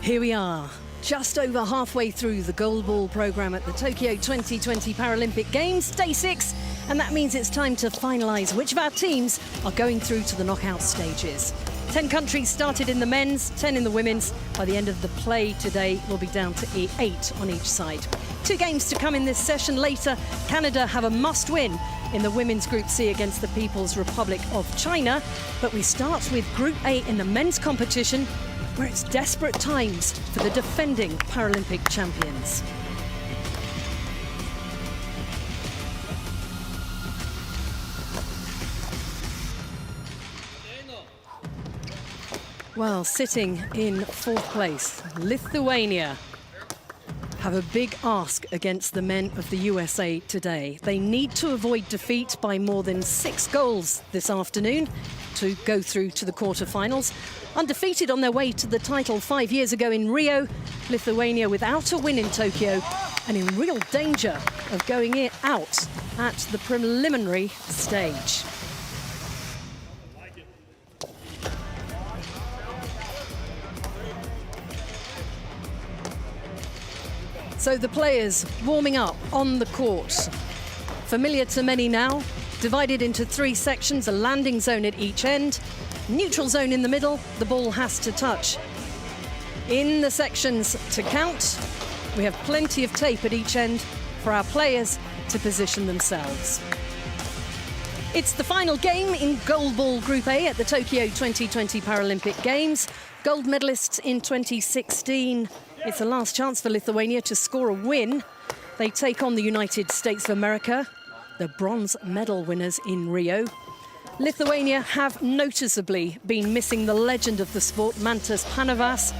Here we are, just over halfway through the Goalball program at the Tokyo 2020 Paralympic Games, day 6, and that means it's time to finalise which of our teams are going through to the knockout stages. 10 countries started in the men's, 10 in the women's. By the end of the play today, we'll be down to 8 on each side. 2 games to come in this session. Later, Canada have a must-win in the women's Group C against the People's Republic of China. But we start with Group A in the men's competition, where it's desperate times for the defending Paralympic champions. Well, sitting in 4th place, Lithuania have a big ask against the men of the USA today. They need to avoid defeat by more than 6 goals this afternoon to go through to the quarterfinals. Undefeated on their way to the title 5 years ago in Rio, Lithuania without a win in Tokyo and in real danger of going out at the preliminary stage. So the players warming up on the court. Familiar to many now, divided into 3 sections, a landing zone at each end, neutral zone in the middle, the ball has to touch. In the sections to count, we have plenty of tape at each end for our players to position themselves. It's the final game in Goalball Group A at the Tokyo 2020 Paralympic Games. Gold medalists in 2016. It's the last chance for Lithuania to score a win. They take on the United States of America, the bronze medal winners in Rio. Lithuania have noticeably been missing the legend of the sport, Mantas Painavas,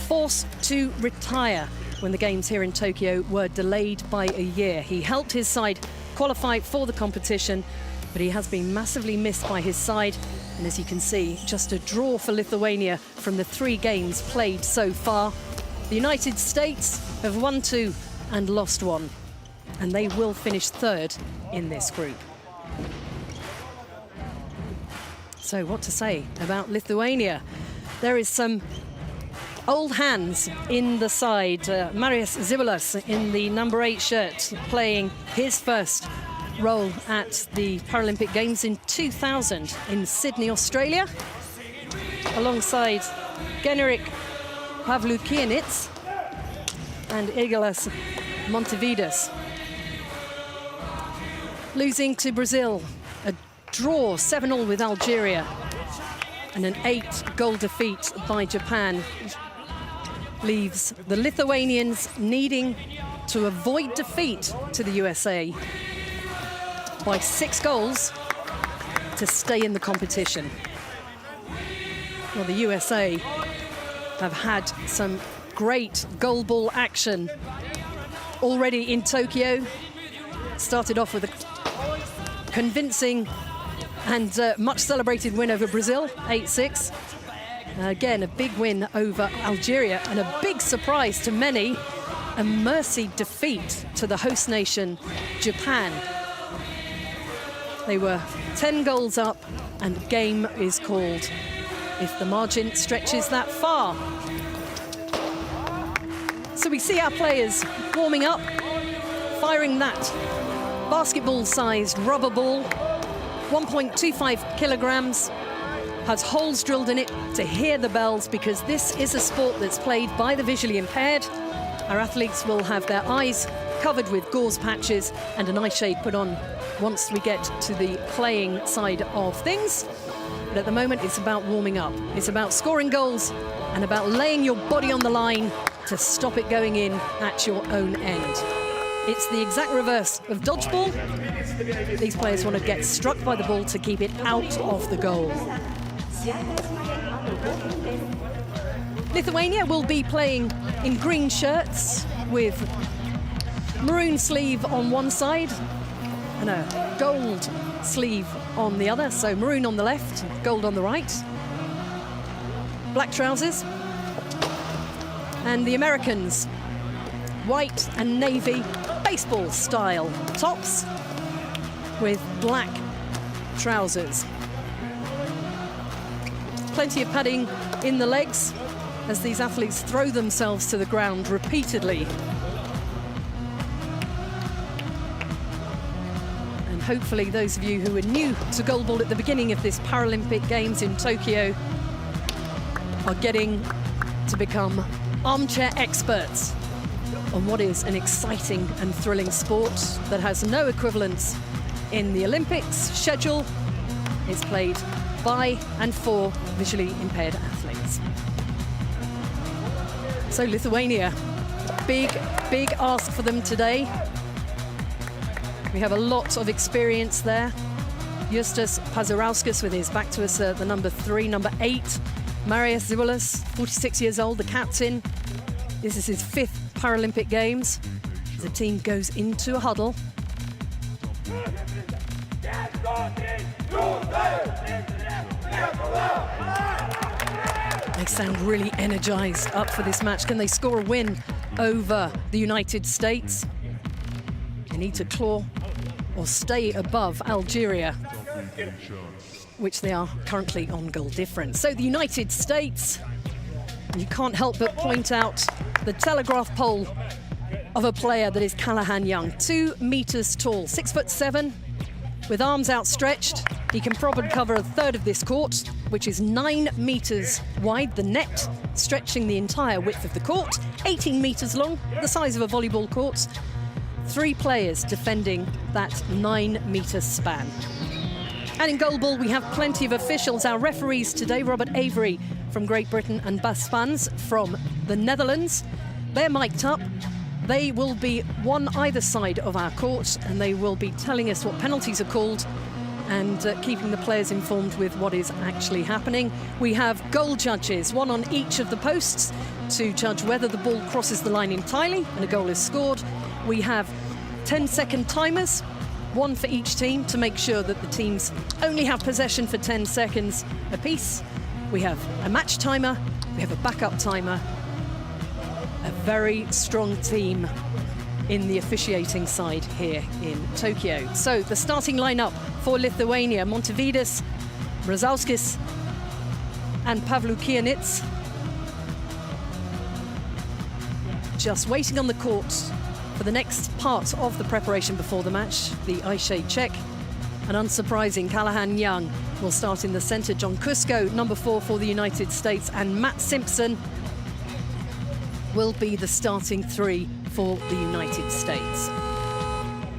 forced to retire when the games here in Tokyo were delayed by a year. He helped his side qualify for the competition, but he has been massively missed by his side. And as you can see, just a draw for Lithuania from the 3 games played so far. The United States have won 2 and lost 1, and they will finish 3rd in this group. So what to say about Lithuania? There is some old hands in the side. Marius Zibulas in the number 8 shirt, playing his first role at the Paralympic Games in 2000 in Sydney, Australia, alongside Generic Pavlukianits and Egelas Montevides. Losing to Brazil, a draw 7-0 with Algeria, and an 8-goal defeat by Japan leaves the Lithuanians needing to avoid defeat to the USA by 6 goals to stay in the competition. Well, the USA have had some great goalball action already in Tokyo. Started off with a convincing and much celebrated win over Brazil, 8-6. Again, a big win over Algeria, and a big surprise to many, a mercy defeat to the host nation, Japan. They were 10 goals up, and game is called, if the margin stretches that far. So we see our players warming up, firing that basketball-sized rubber ball, 1.25 kilograms, has holes drilled in it to hear the bells, because this is a sport that's played by the visually impaired. Our athletes will have their eyes covered with gauze patches and an eye shade put on once we get to the playing side of things. But at the moment, it's about warming up. It's about scoring goals and about laying your body on the line to stop it going in at your own end. It's the exact reverse of dodgeball. These players want to get struck by the ball to keep it out of the goal. Lithuania will be playing in green shirts with maroon sleeve on one side and a gold sleeve on the other. So maroon on the left, gold on the right. Black trousers. And the Americans, white and navy baseball style tops with black trousers. Plenty of padding in the legs as these athletes throw themselves to the ground repeatedly. And hopefully those of you who were new to goalball at the beginning of this Paralympic Games in Tokyo are getting to become armchair experts on what is an exciting and thrilling sport that has no equivalents in the Olympics schedule. It's played by and for visually impaired athletes. So Lithuania, big ask for them today. We have a lot of experience there. Justas Pazarauskas with his back to us, the number 3, number 8. Marius Zibulas, 46 years old, the captain. This is his 5th Paralympic Games. The team goes into a huddle. They sound really energized, up for this match. Can they score a win over the United States? They need to claw or stay above Algeria, which they are currently on goal difference. So the United States, you can't help but point out the telegraph pole of a player that is Callahan Young, 2 meters tall, 6'7", with arms outstretched. He can probably cover a third of this court, which is 9 meters wide, the net stretching the entire width of the court, 18 meters long, the size of a volleyball court. 3 players defending that 9-meter span. And in goalball, we have plenty of officials. Our referees today, Robert Avery from Great Britain and Bas Spans from the Netherlands. They're mic'd up. They will be one either side of our court, and they will be telling us what penalties are called and keeping the players informed with what is actually happening. We have goal judges, one on each of the posts, to judge whether the ball crosses the line entirely and a goal is scored. We have 10-second timers, one for each team, to make sure that the teams only have possession for 10 seconds apiece. We have a match timer, we have a backup timer. A very strong team in the officiating side here in Tokyo. So the starting lineup for Lithuania: Montevidas, Brazauskis and Pavlukianits. Just waiting on the court for the next part of the preparation before the match, the ice shade check. And unsurprising, Callahan Young will start in the centre. John Cusco, number 4 for the United States, and Matt Simpson will be the starting 3 for the United States.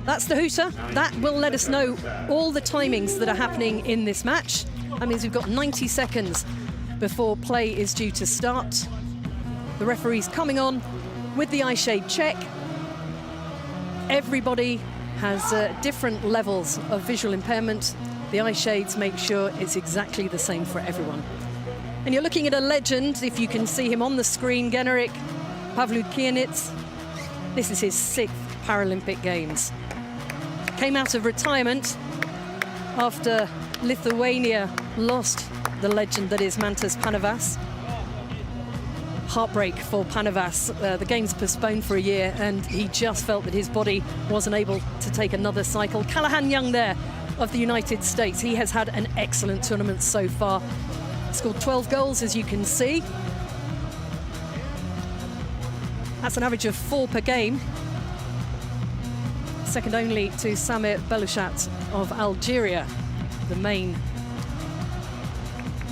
That's the hooter. That will let us know all the timings that are happening in this match. That means we've got 90 seconds before play is due to start. The referee's coming on with the eye shade check. Everybody has different levels of visual impairment. The eye shades make sure it's exactly the same for everyone. And you're looking at a legend, if you can see him on the screen, Generic Pavlukianits. This is his 6th Paralympic Games. Came out of retirement after Lithuania lost the legend that is Mantas Panovas. Heartbreak for Panovas. The game's postponed for a year, and he just felt that his body wasn't able to take another cycle. Callahan Young there of the United States. He has had an excellent tournament so far. Scored 12 goals, as you can see. That's an average of 4 per game. Second only to Samir Belushat of Algeria, the main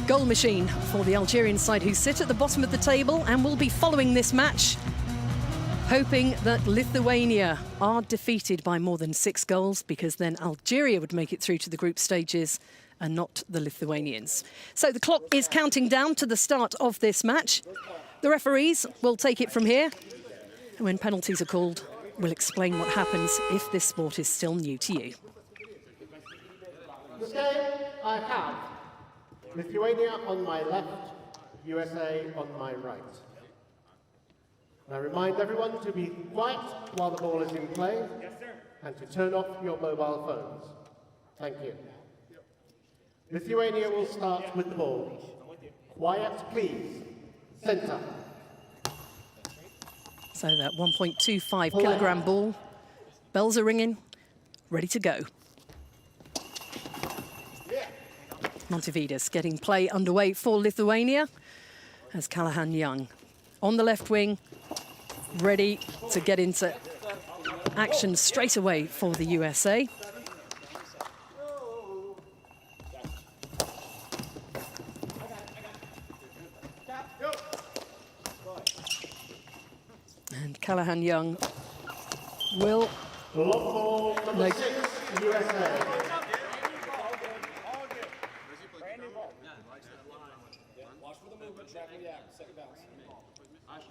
goal machine for the Algerian side, who sit at the bottom of the table and will be following this match, hoping that Lithuania are defeated by more than 6 goals, because then Algeria would make it through to the group stages and not the Lithuanians. So the clock is counting down to the start of this match. The referees will take it from here. And when penalties are called, we'll explain what happens if this sport is still new to you. This game, I have Lithuania on my left, USA on my right. And I remind everyone to be quiet while the ball is in play, and to turn off your mobile phones. Thank you. Lithuania will start with the ball. Quiet, please. Centre. So that 1.25 kilogram ball. Bells are ringing, ready to go. Montevidas getting play underway for Lithuania. as Callahan Young on the left wing, ready to get into action straight away for the USA. And Callahan Young will... Number 6, USA.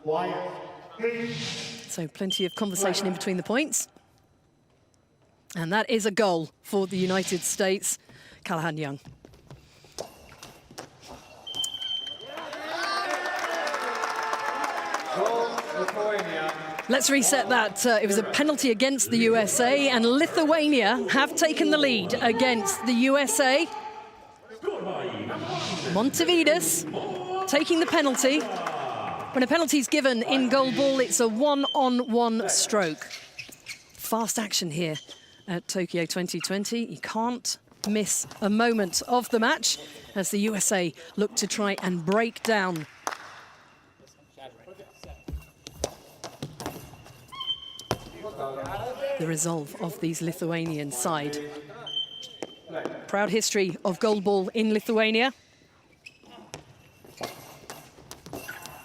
Wyatt, please. So plenty of conversation in between the points. And that is a goal for the United States. Callahan Young. Let's reset that. It was a penalty against the USA, and Lithuania have taken the lead against the USA. Montevidis taking the penalty. When a penalty is given in goalball, it's a one-on-one stroke. Fast action here at Tokyo 2020. You can't miss a moment of the match as the USA look to try and break down the resolve of these Lithuanian side. Proud history of goalball in Lithuania.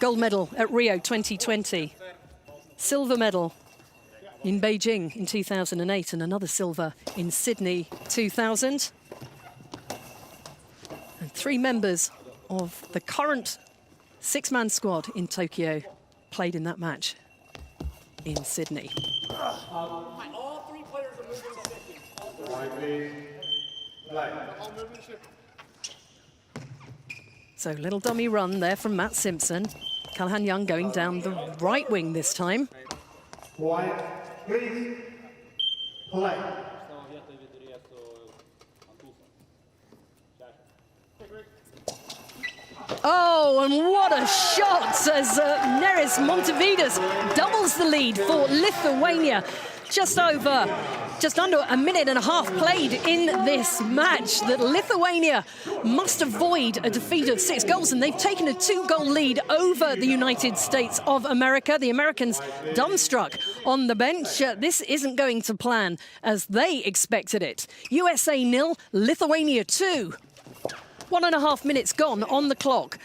Gold medal at Rio 2020. Silver medal in Beijing in 2008 and another silver in Sydney 2000. And 3 members of the current 6-man squad in Tokyo played in that match in Sydney. All 3 players are moving to So little dummy run there from Matt Simpson. Callahan Young going down the right wing this time. Wyatt, please. Play. Oh, and what a shot as Neris Montevidis doubles the lead for Lithuania. Just under a minute and a half played in this match that Lithuania must avoid a defeat of 6 goals, and they've taken a 2-goal lead over the United States of America. The Americans dumbstruck on the bench. This isn't going to plan as they expected it. USA 0, Lithuania 2. 1.5 minutes gone on the clock,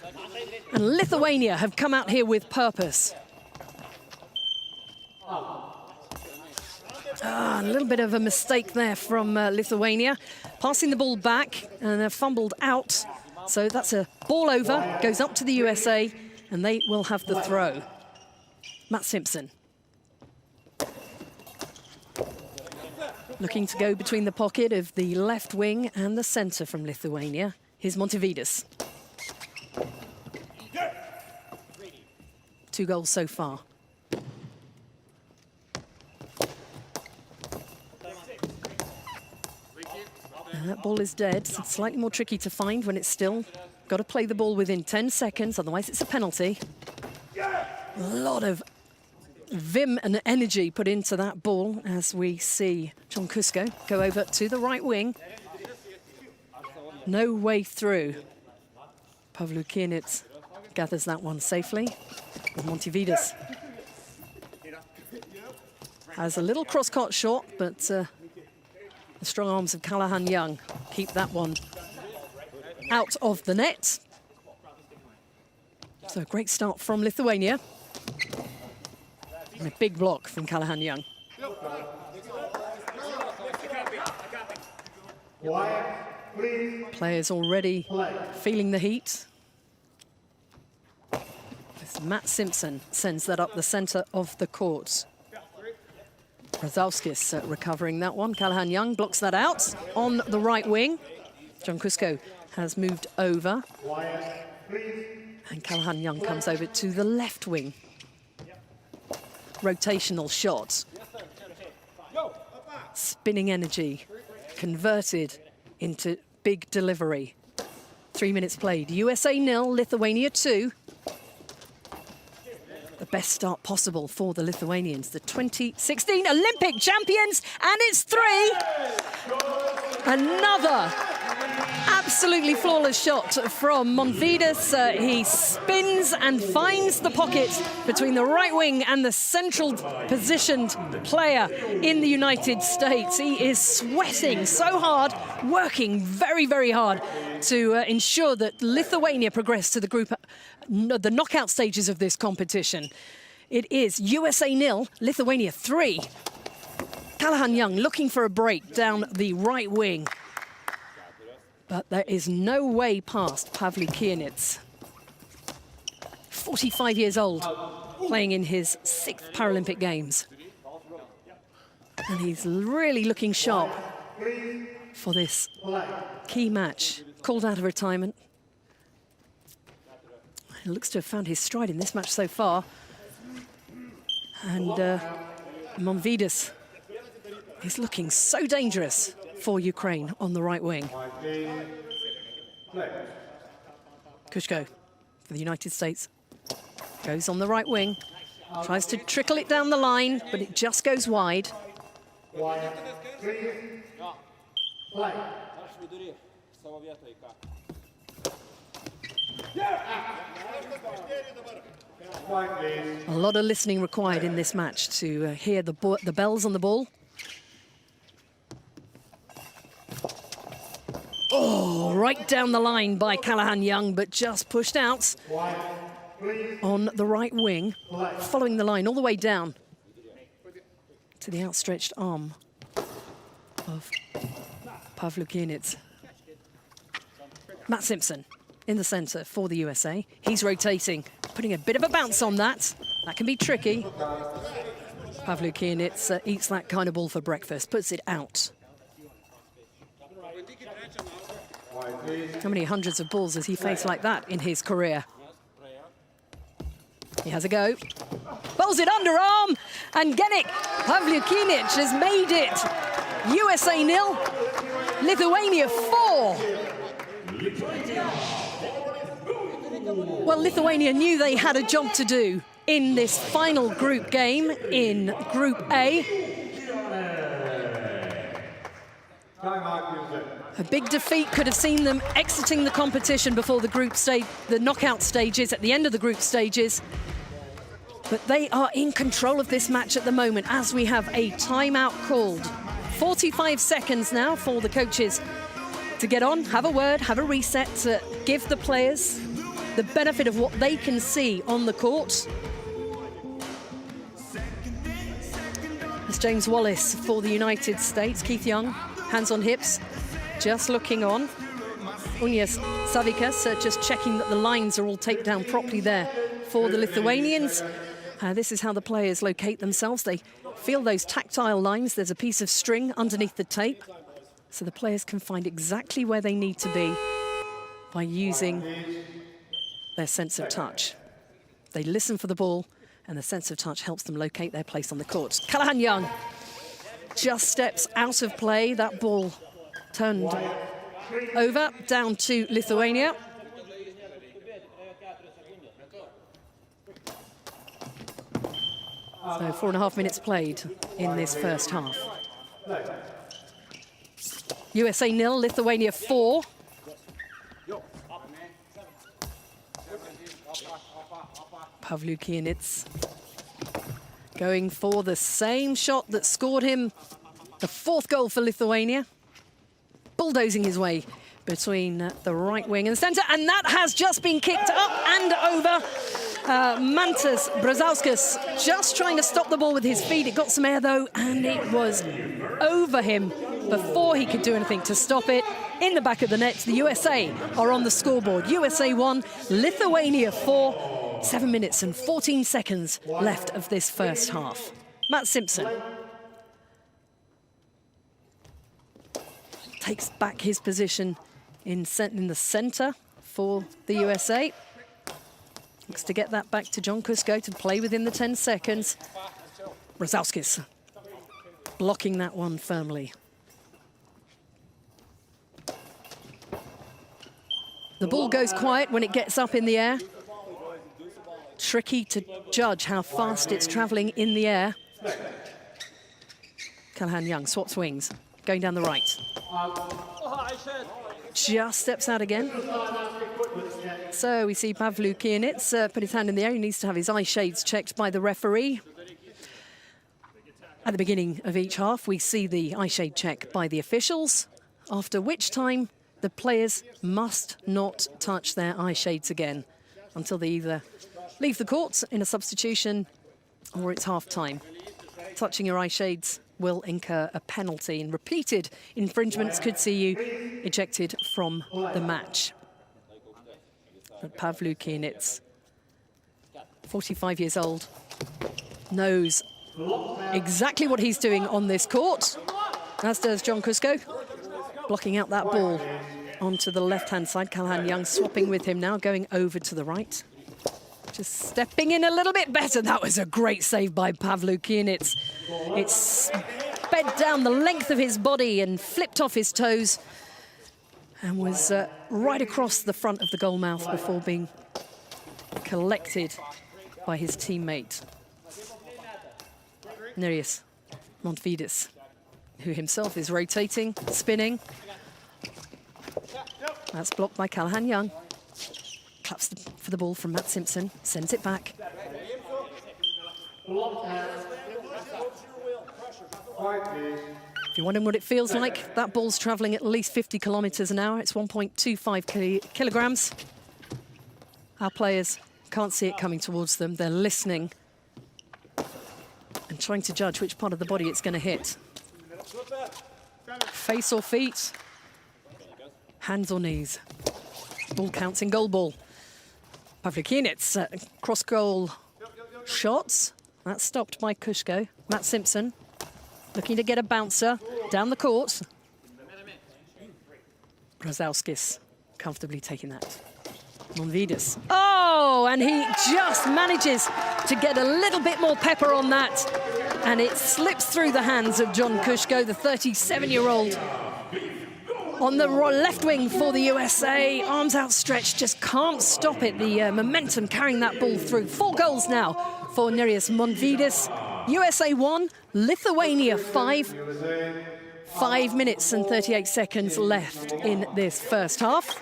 and Lithuania have come out here with purpose. A little bit of a mistake there from Lithuania. Passing the ball back, and they're fumbled out. So that's a ball over, goes up to the USA, and they will have the throw. Matt Simpson. Looking to go between the pocket of the left wing and the centre from Lithuania. Here's Montevidis. 2 goals so far. And that ball is dead. It's slightly more tricky to find when it's still. Got to play the ball within 10 seconds, otherwise it's a penalty. A lot of vim and energy put into that ball as we see John Kusko go over to the right wing. No way through. Pavlukinits gathers that one safely. And Montevidis has a little cross-court shot, but the strong arms of Callahan Young keep that one out of the net. So a great start from Lithuania. And a big block from Callahan Young. Players already feeling the heat. As Matt Simpson sends that up the centre of the court. Brazowskis recovering that one. Callahan Young blocks that out on the right wing. John Kusko has moved over. And Callahan Young comes over to the left wing. Rotational shot. Spinning energy converted into big delivery. 3 minutes played. USA 0, Lithuania 2. The best start possible for the Lithuanians, the 2016 Olympic champions, and it's 3. Another Absolutely flawless shot from Monvidas. He spins and finds the pocket between the right wing and the central positioned player in the United States. He is sweating so hard, working very, very hard to ensure that Lithuania progress to the group, the knockout stages of this competition. It is USA 0, Lithuania 3. Callahan Young looking for a break down the right wing. But there is no way past Pavlyukienits. 45 years old, playing in his 6th Paralympic Games. And he's really looking sharp for this key match. Called out of retirement. He looks to have found his stride in this match so far. And Monvidas is looking so dangerous for Ukraine on the right wing. Kushko for the United States goes on the right wing, tries to trickle it down the line, but it just goes wide. A lot of listening required in this match to hear the bells on the ball. Oh, right down the line by Callahan Young, but just pushed out on the right wing, following the line all the way down to the outstretched arm of Pavlyukienits. Matt Simpson in the centre for the USA. He's rotating, putting a bit of a bounce on that. That can be tricky. Pavlyukienits eats that kind of ball for breakfast, puts it out. How many hundreds of balls has he faced like that in his career? He has a go. Bowls it underarm, and Genik Pavlyukienits has made it. USA 0, Lithuania 4. Well, Lithuania knew they had a job to do in this final group game in Group A. A big defeat could have seen them exiting the competition before the group stage, the knockout stages, at the end of the group stages. But they are in control of this match at the moment as we have a timeout called. 45 seconds now for the coaches to get on, have a word, have a reset, to give the players the benefit of what they can see on the court. It's James Wallace for the United States. Keith Young, hands on hips, just looking on. Uņas Savikas just checking that the lines are all taped down properly there for the Lithuanians. This is how the players locate themselves. They feel those tactile lines. There's a piece of string underneath the tape, so the players can find exactly where they need to be by using their sense of touch. They listen for the ball, and the sense of touch helps them locate their place on the court. Callahan Young just steps out of play. That ball turned over, down to Lithuania. So 4.5 minutes played in this first half. USA 0, Lithuania 4. Pavlyukienits going for the same shot that scored him the 4th goal for Lithuania. Bulldozing his way between the right wing and the centre, and that has just been kicked up and over. Mantas Brazauskas just trying to stop the ball with his feet. It got some air though, and it was over him before he could do anything to stop it. In the back of the net, the USA are on the scoreboard. USA 1, Lithuania 4. 7 minutes and 14 seconds left of this first half. Matt Simpson takes back his position in the centre for the USA. Looks to get that back to John Kusko to play within the 10 seconds. Brazauskas blocking that one firmly. The ball goes quiet when it gets up in the air. Tricky to judge how fast it's travelling in the air. Callahan Young swaps wings, going down the right. just steps out again. So we see Pavlu Kienitz put his hand in the air. He needs to have his eye shades checked by the referee. At the beginning of each half, we see the eye shade check by the officials, after which time the players must not touch their eye shades again until they either leave the court in a substitution or it's half-time. Touching your eye shades will incur a penalty, and repeated infringements could see you ejected from the match. But Pavlu Kienitz, 45 years old, knows exactly what he's doing on this court, as does John Kusko, blocking out that ball onto the left-hand side. Callahan Young swapping with him now, going over to the right. Just stepping in a little bit better. That was a great save by Pavlu Kienitz. It sped down the length of his body and flipped off his toes and was right across the front of the goal mouth before being collected by his teammate, Nerijus Montvidis, who himself is rotating, spinning. That's blocked by Callahan Young. Claps for the ball from Matt Simpson, sends it back. If you're wondering what it feels like, that ball's travelling at least 50 kilometres an hour. It's 1.25 kilograms. Our players can't see it coming towards them. They're listening and trying to judge which part of the body it's going to hit. Face or feet, hands or knees. Ball counts in goal ball. Pavlu Kienitz, cross-goal shots. That's stopped by Kusko. Matt Simpson looking to get a bouncer down the court. Brzezowskis comfortably taking that. Montvidis. Oh, and he just manages to get a little bit more pepper on that. And it slips through the hands of John Kusko, the 37-year-old. On the left wing for the USA, arms outstretched, just can't stop it. The momentum carrying that ball through. 4 goals now for Nerijus Montvidis. USA 1, Lithuania 5. 5 minutes and 38 seconds left in this first half,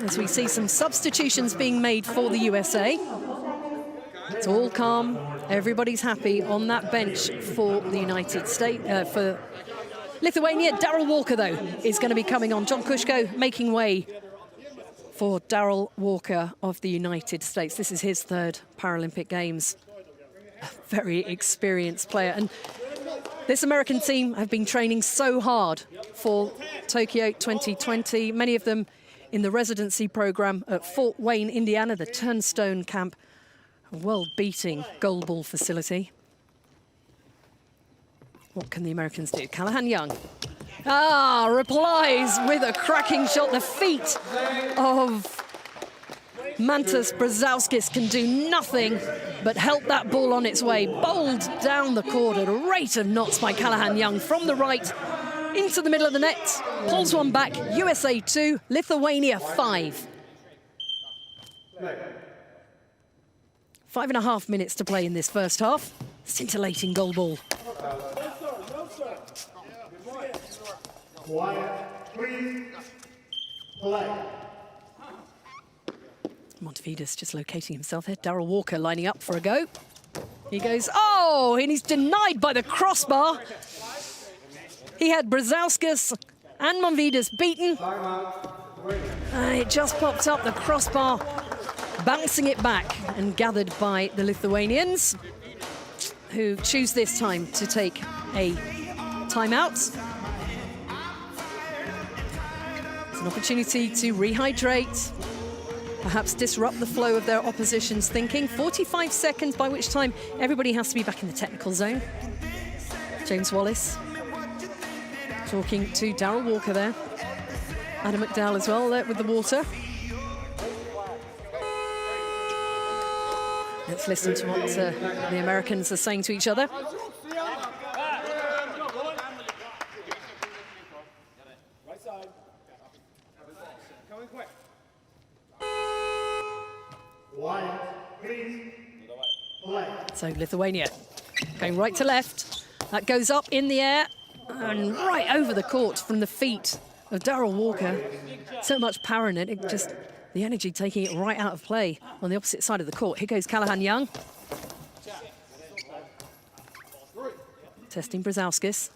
as we see some substitutions being made for the USA. It's all calm, everybody's happy on that bench for the United States, for Lithuania. Darryl Walker, though, is going to be coming on. John Kusko making way for Darryl Walker of the United States. This is his 3rd Paralympic Games. A very experienced player. And this American team have been training so hard for Tokyo 2020. Many of them in the residency program at Fort Wayne, Indiana, the Turnstone Camp, a world-beating goalball facility. What can the Americans do? Callahan Young. Replies with a cracking shot. The feet of Mantas Brzezowskis can do nothing but help that ball on its way. Bowled down the court at a rate of knots by Callahan Young from the right into the middle of the net. Pulls one back. USA 2, Lithuania 5. 5.5 minutes to play in this first half. Scintillating goal ball. Quiet, please. Play. Montvidis just locating himself here. Darryl Walker lining up for a go. He goes, oh, and he's denied by the crossbar. He had Brzezowskis and Montvidis beaten. And it just popped up, the crossbar, bouncing it back and gathered by the Lithuanians, who choose this time to take a timeout. It's an opportunity to rehydrate, perhaps disrupt the flow of their opposition's thinking. 45 seconds, by which time everybody has to be back in the technical zone. James Wallace talking to Darryl Walker there. Adam McDowell as well there with the water. Let's listen to what the Americans are saying to each other. So Lithuania going right to left. That goes up in the air and right over the court from the feet Darryl Walker, so much power in it, just the energy taking it right out of play on the opposite side of the court. Here goes Callahan Young. Testing Brzezowskis.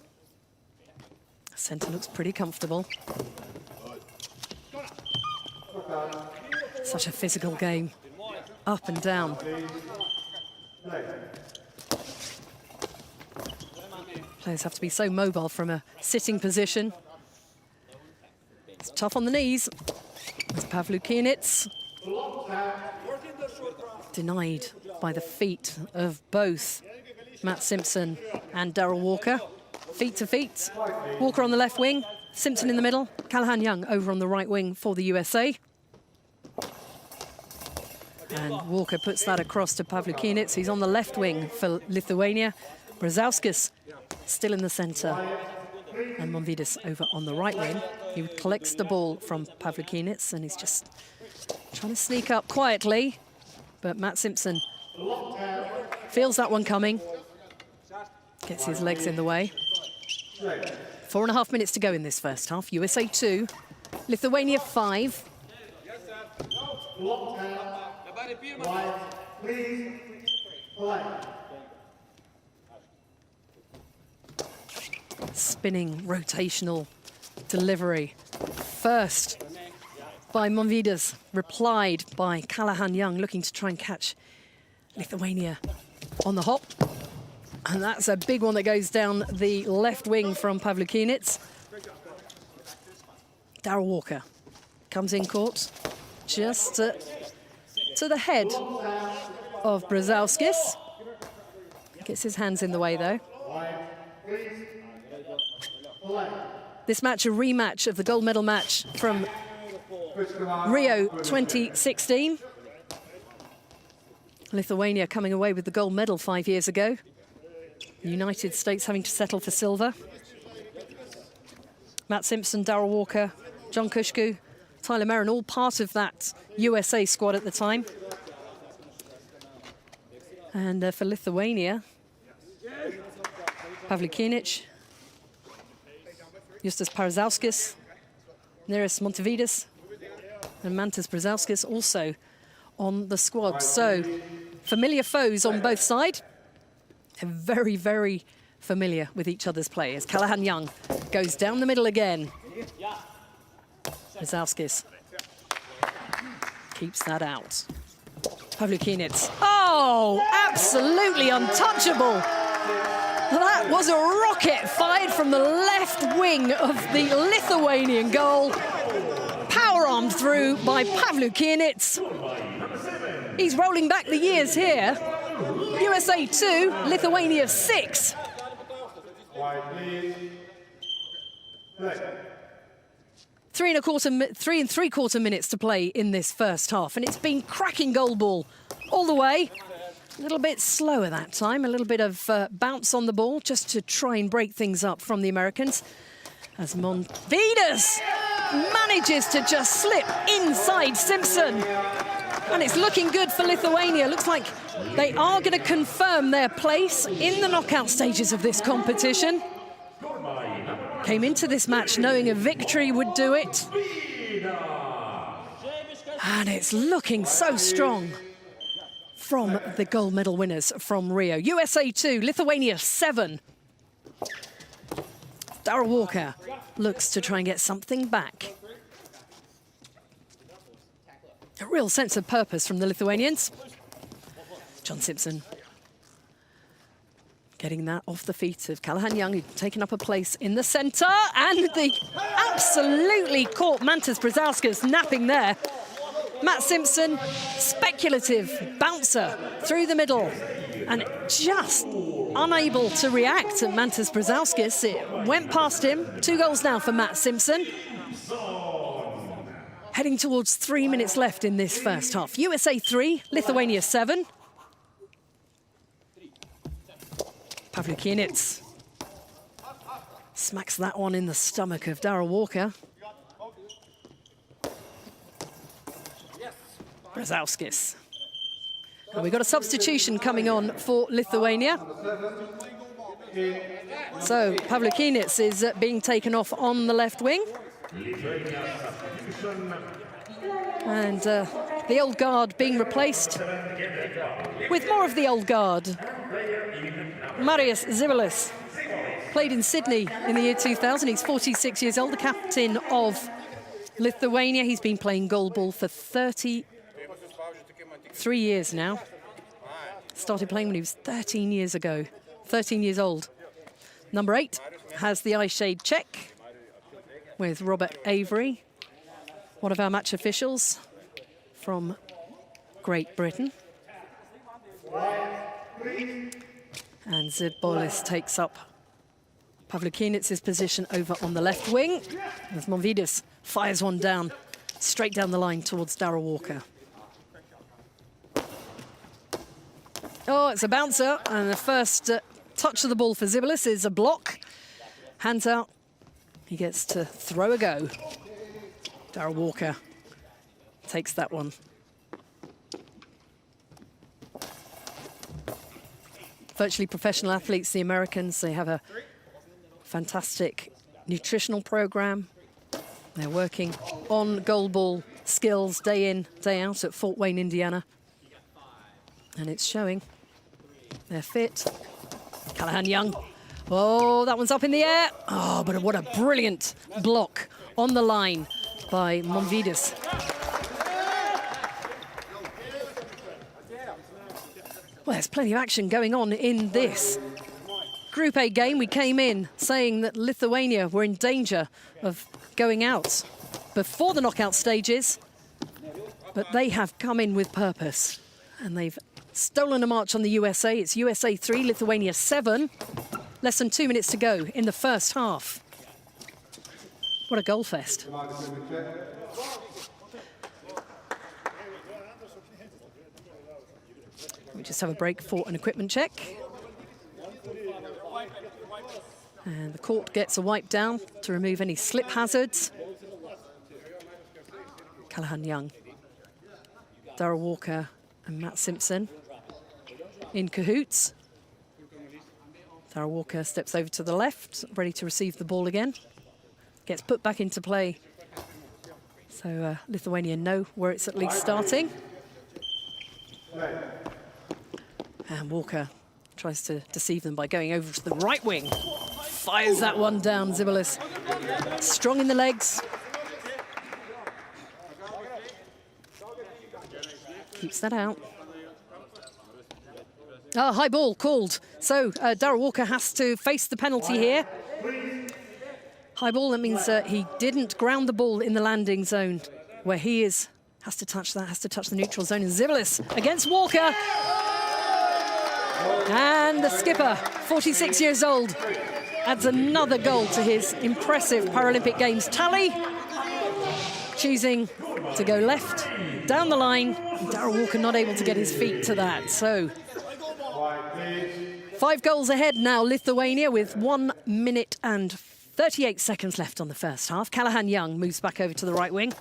Centre looks pretty comfortable. Such a physical game, up and down. Players have to be so mobile from a sitting position. It's tough on the knees. There's Pavlyukinits. Denied by the feet of both Matt Simpson and Darryl Walker. Feet to feet. Walker on the left wing, Simpson in the middle, Callahan Young over on the right wing for the USA. And Walker puts that across to Pavlyukinits. He's on the left wing for Lithuania. Brzezowskis still in the centre. And Monvidis over on the right wing. He collects the ball from Pavlyukinits and he's just trying to sneak up quietly. But Matt Simpson feels that one coming. Gets his legs in the way. 4.5 minutes to go in this first half. USA 2, Lithuania 5. Spinning rotational delivery. First by Monvidis, replied by Callahan Young, looking to try and catch Lithuania on the hop. And that's a big one that goes down the left wing from Pavlyukinits. Darryl Walker comes in court just to the head of Brzezowskis. Gets his hands in the way, though. This match, a rematch of the gold medal match from Rio 2016. Lithuania coming away with the gold medal 5 years ago. The United States having to settle for silver. Matt Simpson, Darryl Walker, John Kushku, Tyler Merrin, all part of that USA squad at the time. And for Lithuania, Pavlyukinits, Justas Brzezowskis, Neris Montevidis, and Mantas Brzezowskis also on the squad. So familiar foes on both sides. They're very, very familiar with each other's players. Callahan Young goes down the middle again. Brzezowskis keeps that out. Pavlyukinits. Oh, absolutely untouchable. That was a rocket fired from the left wing of the Lithuanian goal. Power-armed through by Pavlyukinits. He's rolling back the years here. USA 2, Lithuania 6. 3 3/4 minutes to play in this first half, and it's been cracking goalball all the way. A little bit slower that time, a little bit of bounce on the ball just to try and break things up from the Americans. As Monvidis manages to just slip inside Simpson. And it's looking good for Lithuania. Looks like they are going to confirm their place in the knockout stages of this competition. Came into this match knowing a victory would do it. And it's looking so strong from the gold medal winners from Rio. USA 2, Lithuania 7. Darryl Walker looks to try and get something back. A real sense of purpose from the Lithuanians. John Simpson getting that off the feet of Callahan Young, who'd taken up a place in the centre, and the absolutely caught Mantas Brzezowskis napping there. Matt Simpson, speculative bouncer through the middle, and just unable to react at Mantas Brzezowskis. It went past him. 2 goals now for Matt Simpson. Heading towards 3 minutes left in this first half. USA 3, Lithuania 7. Pavlyukinits smacks that one in the stomach of Darryl Walker. Brzezowskis. And we've got a substitution coming on for Lithuania. So Pavlyukinits is being taken off on the left wing. And the old guard being replaced with more of the old guard. Marius Zivilis played in Sydney in the year 2000. He's 46 years old, the captain of Lithuania. He's been playing goalball for 33 years now. Started playing when he was 13 years old. Number 8 has the eye shade check with Robert Avery, one of our match officials from Great Britain. And Zibolis takes up Pavlikinits's position over on the left wing as Monvidis fires one down, straight down the line towards Darrell Walker. Oh, it's a bouncer, and the first touch of the ball for Zibolis is a block. Hands out. He gets to throw a go. Darrell Walker takes that one. Virtually professional athletes, the Americans, they have a fantastic nutritional program. They're working on goalball skills day in, day out at Fort Wayne, Indiana. And it's showing. They're fit. Callahan Young. Oh, that one's up in the air. Oh, but what a brilliant block on the line by Monvidis. Well, there's plenty of action going on in this Group A game. We came in saying that Lithuania were in danger of going out before the knockout stages, but they have come in with purpose, and they've stolen a march on the USA. It's USA 3, Lithuania 7. Less than 2 minutes to go in the first half. What a goal fest. We just have a break for an equipment check. And the court gets a wipe down to remove any slip hazards. Callahan Young, Darrell Walker and Matt Simpson in cahoots. Darrell Walker steps over to the left, ready to receive the ball again. Gets put back into play. So Lithuania know where it's at least starting. And Walker tries to deceive them by going over to the right wing. Fires that one down, Zibolis. Strong in the legs. Keeps that out. Oh, high ball called. So Darrell Walker has to face the penalty here. High ball, that means he didn't ground the ball in the landing zone where he is. Has to touch that, has to touch the neutral zone. And Zibolis against Walker. And the skipper, 46 years old, adds another goal to his impressive Paralympic Games tally. Choosing to go left, down the line. Darrell Walker not able to get his feet to that. So 5 goals ahead now, Lithuania, with 1 minute and 38 seconds left on the first half. Callahan Young moves back over to the right wing.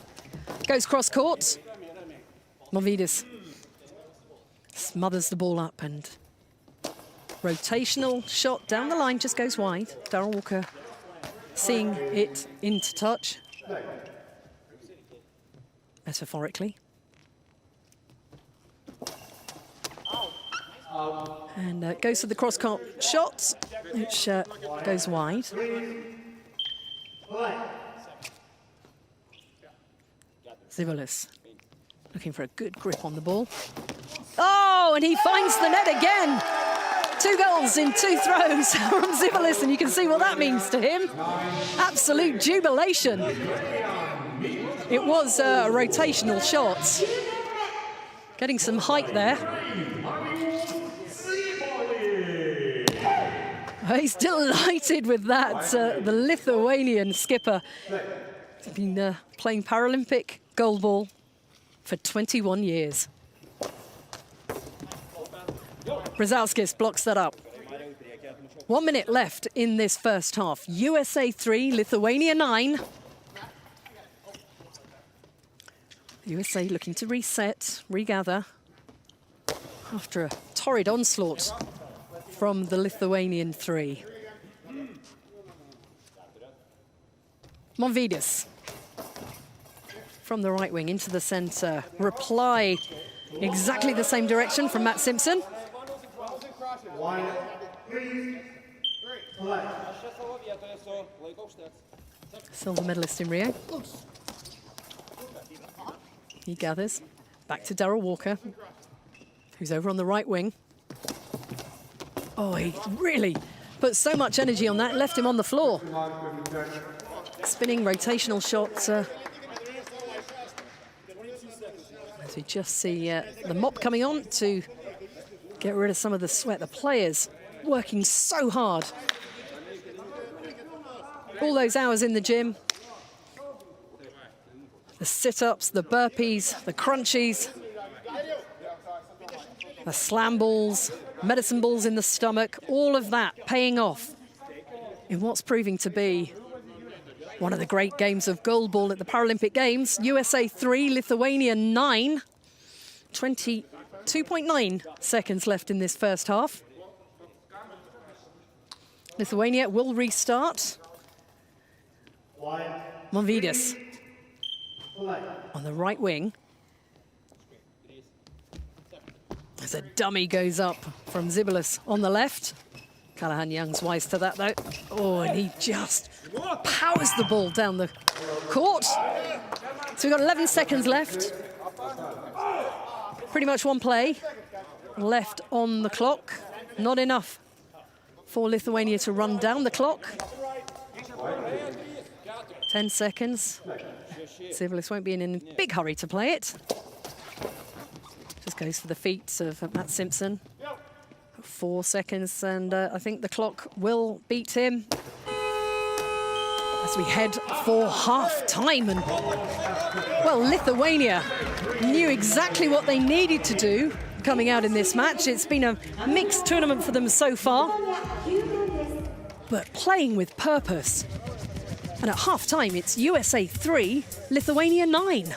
Goes cross court. Monvidis smothers the ball up, and rotational shot down the line just goes wide. Darrell Walker seeing it into touch, metaphorically. And goes for the cross-court shot, which goes wide. Zibolis looking for a good grip on the ball. Oh, and he finds the net again. 2 goals in 2 throws from Zibolis, and you can see what that means to him. Absolute jubilation. It was a rotational shot. Getting some height there. He's delighted with that. The Lithuanian skipper has been playing Paralympic goalball for 21 years. Brzezowskis blocks that up. 1 minute left in this first half. USA 3, Lithuania 9. USA looking to reset, regather after a torrid onslaught from the Lithuanian 3. Monvidis from the right wing into the centre. Reply exactly the same direction from Matt Simpson. Silver medalist in Rio. He gathers. Back to Darryl Walker, who's over on the right wing. Oh, he really put so much energy on that, left him on the floor. Spinning rotational shots. As we just see the mop coming on to get rid of some of the sweat. The players working so hard. All those hours in the gym. The sit-ups, the burpees, the crunchies, the slam balls, medicine balls in the stomach, all of that paying off in what's proving to be one of the great games of goalball at the Paralympic Games. USA 3, Lithuania 9. 22.9 seconds left in this first half. Lithuania will restart. Monvidis on the right wing. As a dummy goes up from Zibilis on the left. Callahan Young's wise to that, though. Oh, and he just powers the ball down the court. So we've got 11 seconds left. Pretty much one play left on the clock. Not enough for Lithuania to run down the clock. 10 seconds. Zibilis won't be in a big hurry to play it. Just goes for the feet of Matt Simpson. 4 seconds, and I think the clock will beat him as we head for half-time. And, well, Lithuania knew exactly what they needed to do coming out in this match. It's been a mixed tournament for them so far, but playing with purpose. And at half-time, it's USA 3, Lithuania 9.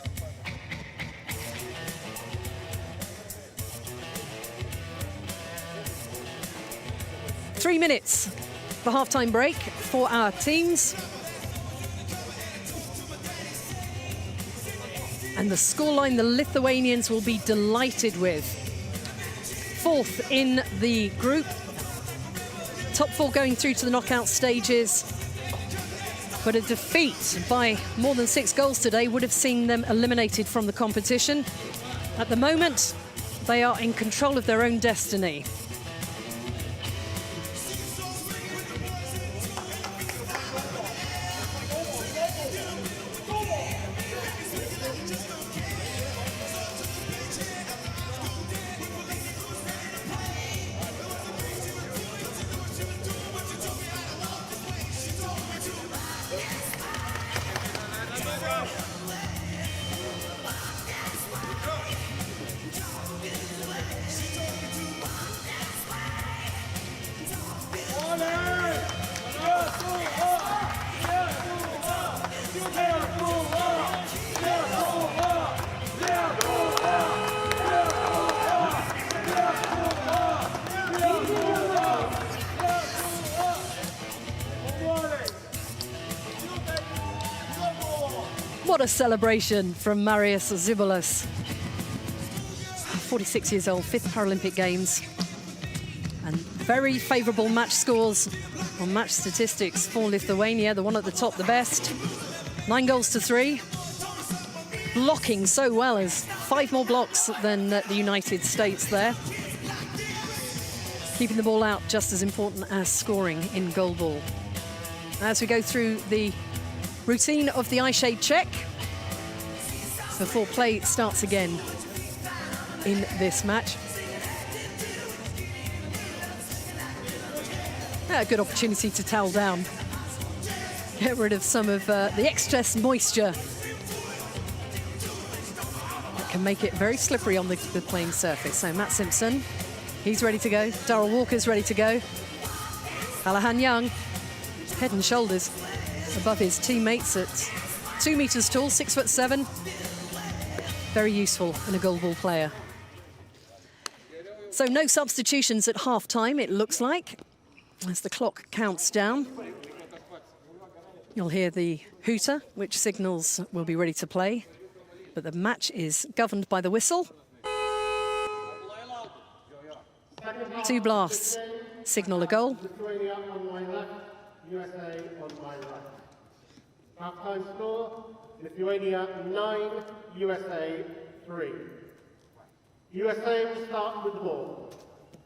Three minutes for half-time break for our teams. And the scoreline the Lithuanians will be delighted with. Fourth in the group. Top four going through to the knockout stages. But a defeat by more than 6 goals today would have seen them eliminated from the competition. At the moment, they are in control of their own destiny. What a celebration from Marius Zibilis. 46 years old, 5th Paralympic Games. And very favourable match scores on match statistics for Lithuania, the one at the top, the best. 9 goals to 3. Blocking so well, as 5 more blocks than the United States there. Keeping the ball out just as important as scoring in goalball. As we go through the routine of the eye shade check before play starts again in this match. A good opportunity to towel down. Get rid of some of the excess moisture that can make it very slippery on the playing surface. So Matt Simpson, he's ready to go. Darryl Walker's ready to go. Callahan Young, head and shoulders above his teammates at 2 meters tall, 6'7". Very useful in a goalball player. So no substitutions at half-time, it looks like, as the clock counts down. You'll hear the hooter, which signals we'll be ready to play. But the match is governed by the whistle. 2 blasts signal a goal. Lithuania on my left, USA on my right. Half-time score, Lithuania 9, USA 3. USA will start with the ball.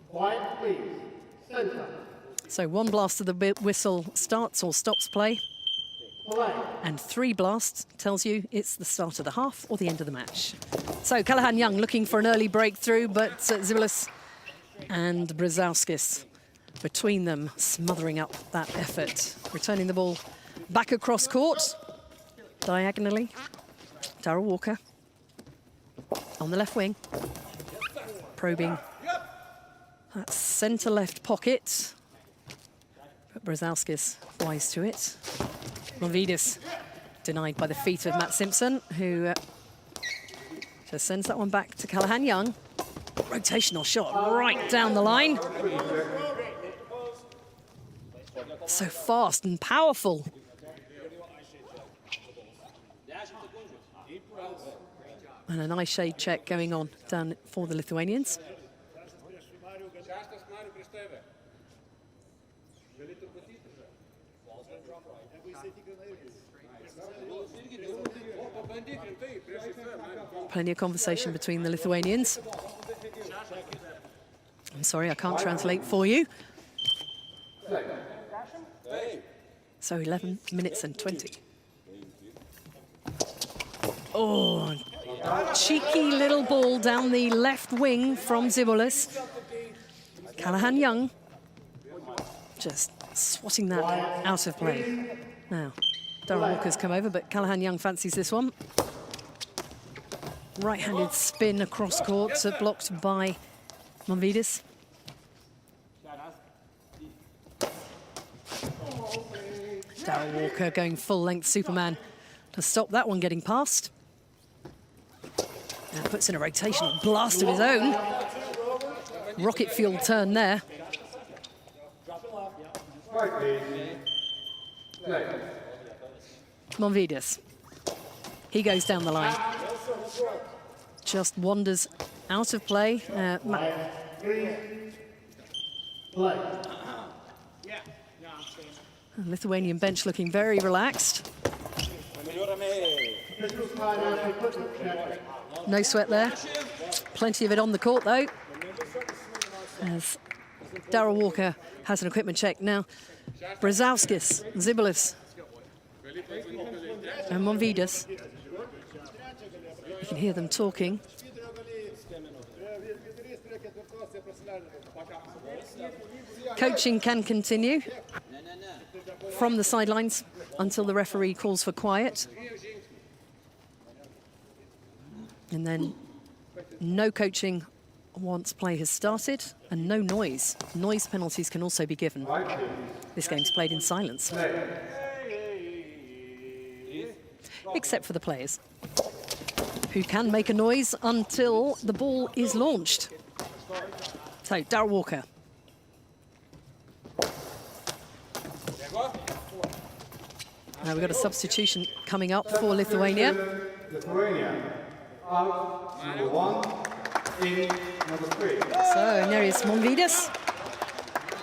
Quiet, please. Centre. So 1 blast of the whistle starts or stops play. Play. And 3 blasts tells you it's the start of the half or the end of the match. So Callahan Young looking for an early breakthrough, but Zibilis and Brzezowskis between them smothering up that effort. Returning the ball back across court, diagonally. Darryl Walker on the left wing, probing that centre-left pocket. But Brzezowskis wise to it. Monvidis denied by the feet of Matt Simpson, who just sends that one back to Callahan Young. Rotational shot right down the line. So fast and powerful. And an eye shade check going on down for the Lithuanians. Plenty of conversation between the Lithuanians. I'm sorry, I can't translate for you. So 11 minutes and 20. Oh, cheeky little ball down the left wing from Zibilis. Callahan Young just swatting that out of play. Now, Darryl Walker's come over, but Callahan Young fancies this one. Right-handed spin across court, blocked by Monvidis. Darryl Walker going full-length Superman to stop that one getting past. Now puts in a rotational blast of his own. Rocket-fueled turn there. Monvidis. He goes down the line. Just wanders out of play. Lithuanian bench looking very relaxed. No sweat there. Plenty of it on the court, though. As Darryl Walker has an equipment check now. Brzezowskis, Zibilis, and Monvidis. You can hear them talking. Coaching can continue from the sidelines until the referee calls for quiet. And then no coaching once play has started, and no noise. Noise penalties can also be given. This game's played in silence. Except for the players, who can make a noise until the ball is launched. So, Darryl Walker. Now we've got a substitution coming up for Lithuania. Lithuania, out, number 1, in, number 3. So, Nerijus Monvidis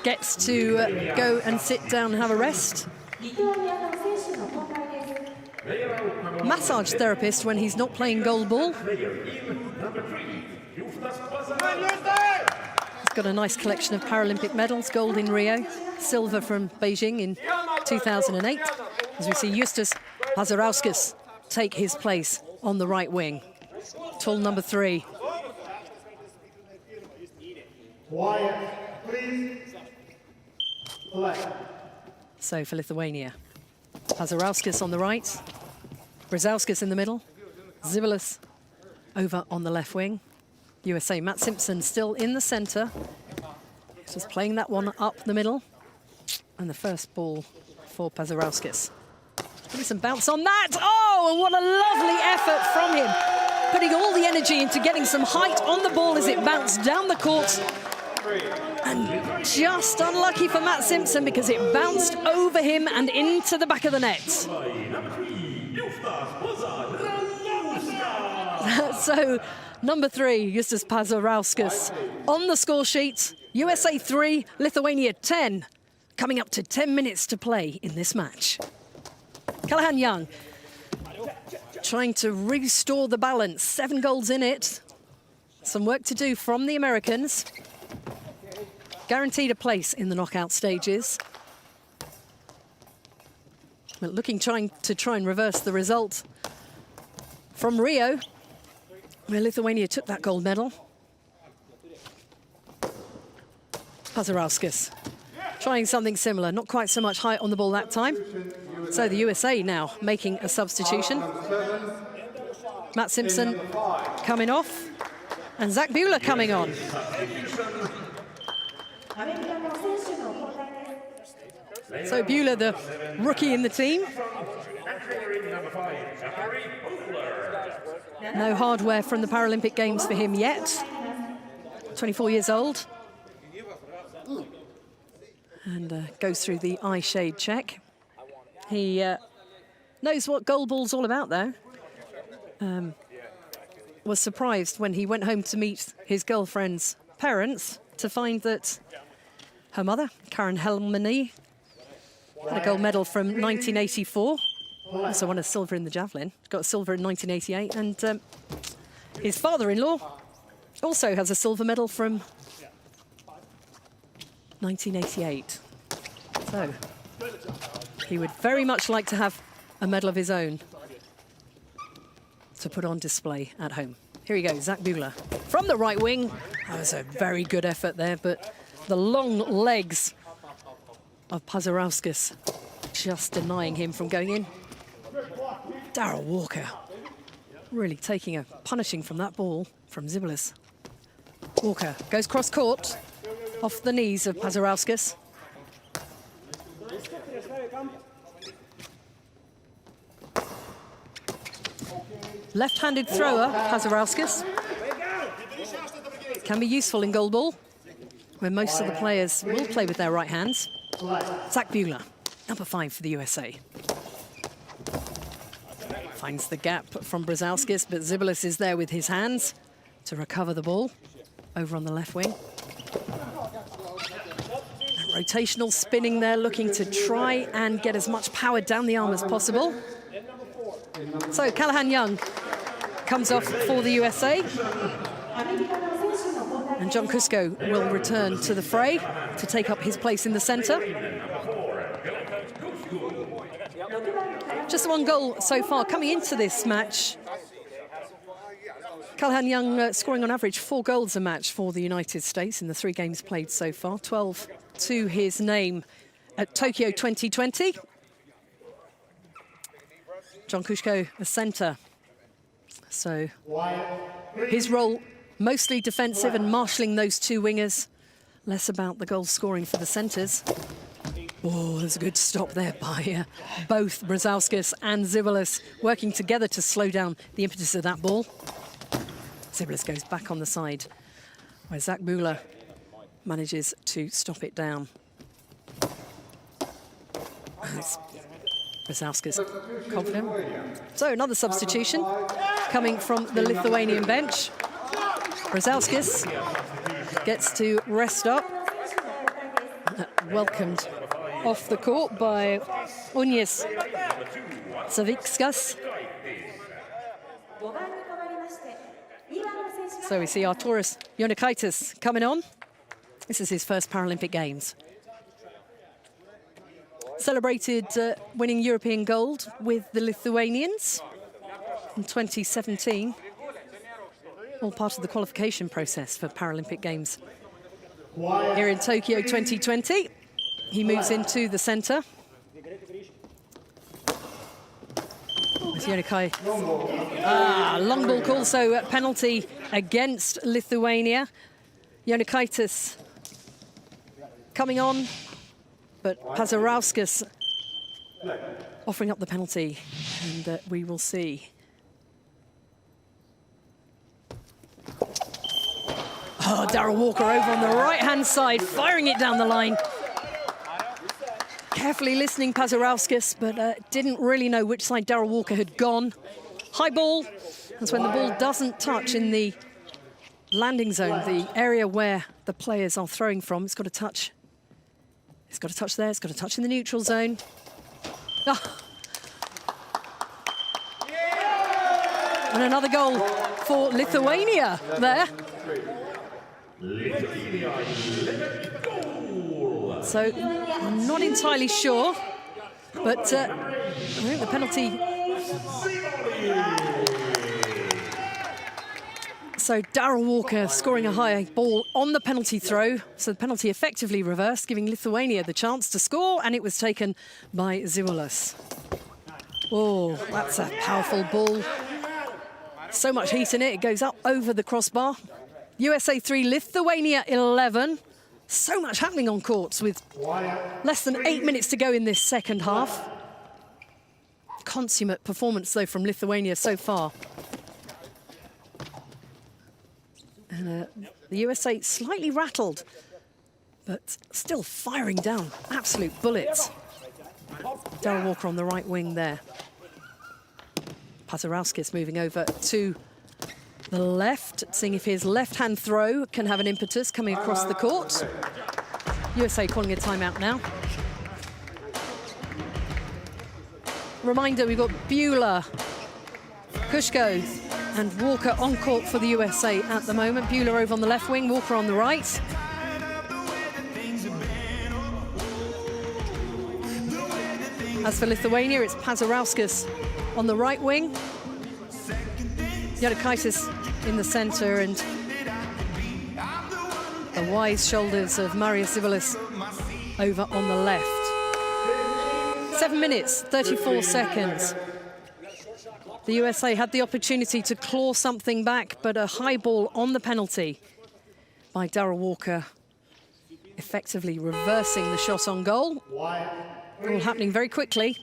gets to go and sit down and have a rest. Massage therapist when he's not playing goalball. He's got a nice collection of Paralympic medals, gold in Rio, silver from Beijing in 2008. As we see Justus Brzezowskis take his place on the right wing. Tall number 3. Quiet, please. Play. So for Lithuania, Brzezowskis on the right, Brzezowskis in the middle, Zibilis over on the left wing. USA, Matt Simpson still in the centre. Just playing that one up the middle. And the first ball for Brzezowskis. Putting some bounce on that. Oh, what a lovely effort from him. Putting all the energy into getting some height on the ball as it bounced down the court. And just unlucky for Matt Simpson because it bounced over him and into the back of the net. So, number 3, Justas Pazarauskas. On the score sheet, USA 3, Lithuania 10. Coming up to 10 minutes to play in this match. Callahan Young trying to restore the balance. 7 goals in it. Some work to do from the Americans. Guaranteed a place in the knockout stages. But trying to reverse the result from Rio, where Lithuania took that gold medal. Pazarauskas trying something similar, not quite so much height on the ball that time. So the USA now making a substitution. Matt Simpson coming off, and Zach Buehler coming on. So Buehler, the rookie in the team. No hardware from the Paralympic Games for him yet. 24 years old. And goes through the eye shade check. He knows what goalball's all about, though. Was surprised when he went home to meet his girlfriend's parents to find that her mother, Karen Helmany, had a gold medal from 1984. Also won a silver in the javelin. Got a silver in 1988. And his father-in-law also has a silver medal from 1988. So he would very much like to have a medal of his own to put on display at home. Here he goes, Zach Buehler from the right wing. That was a very good effort there, but the long legs of Pazarauskas just denying him from going in. Darryl Walker really taking a punishing from that ball from Zibilis. Walker goes cross-court, off the knees of Pazarauskas. Left-handed thrower, Pazarauskas. Can be useful in goalball, where most of the players will play with their right hands. Zach Buehler, number 5 for the USA. Finds the gap from Brzezowskis, but Zibilis is there with his hands to recover the ball over on the left wing. Rotational spinning there, looking to try and get as much power down the arm as possible. So Callahan Young comes off for the USA. And John Kusko will return to the fray to take up his place in the centre. Just 1 goal so far coming into this match. Callahan Young scoring on average 4 goals a match for the United States in the 3 games played so far. 12 to his name at Tokyo 2020. John Kusko, a centre. So his role mostly defensive and marshalling those 2 wingers. Less about the goal scoring for the centres. Oh, there's a good stop there by both Brzezowskis and Zibilis working together to slow down the impetus of that ball. Zibilis goes back on the side, where Zach Buehler manages to stop it down. Brzezowskis confident. So another substitution coming from the Lithuanian bench. Brzezowskis gets to rest up. Welcomed off the court by Unis Savikskas. So we see Arturas Jonikaitis coming on. This is his first Paralympic Games. Celebrated winning European gold with the Lithuanians in 2017. All part of the qualification process for Paralympic Games. Here in Tokyo 2020, he moves into the centre. Jonikaitis. Long ball call, so penalty against Lithuania. Jonikaitis coming on, but Pazarauskas offering up the penalty, and we will see. Oh, Darryl Walker over on the right-hand side, firing it down the line. Carefully listening, Pazarauskas, but didn't really know which side Darryl Walker had gone. High ball, That's when the ball doesn't touch in the landing zone, the area where the players are throwing from. It's got to touch. It's got to touch there. It's got to touch in the neutral zone. Oh. And another goal for Lithuania there. So I'm not entirely sure, but I think the penalty. So Darryl Walker scoring a high ball on the penalty throw. So the penalty effectively reversed, giving Lithuania the chance to score, and it was taken by Zivulis. Oh, that's a powerful ball. So much heat in it, it goes up over the crossbar. USA 3, Lithuania 11. So much happening on courts with less than 8 minutes to go in this second half. Consummate performance, though, from Lithuania so far. And the USA slightly rattled, but still firing down absolute bullets. Darryl Walker on the right wing there. Pazarauskis moving over to the left, seeing if his left-hand throw can have an impetus coming across the court. USA calling a timeout now. Reminder, we've got Buehler, Kushko and Walker on court for the USA at the moment. Buehler over on the left wing, Walker on the right. As for Lithuania, it's Pazarauskis on the right wing. Jonakaitis in the centre, and the wise shoulders of Marius Zivulis over on the left. 7 minutes, 34 seconds. The USA had the opportunity to claw something back, but a high ball on the penalty by Darryl Walker, effectively reversing the shot on goal. All happening very quickly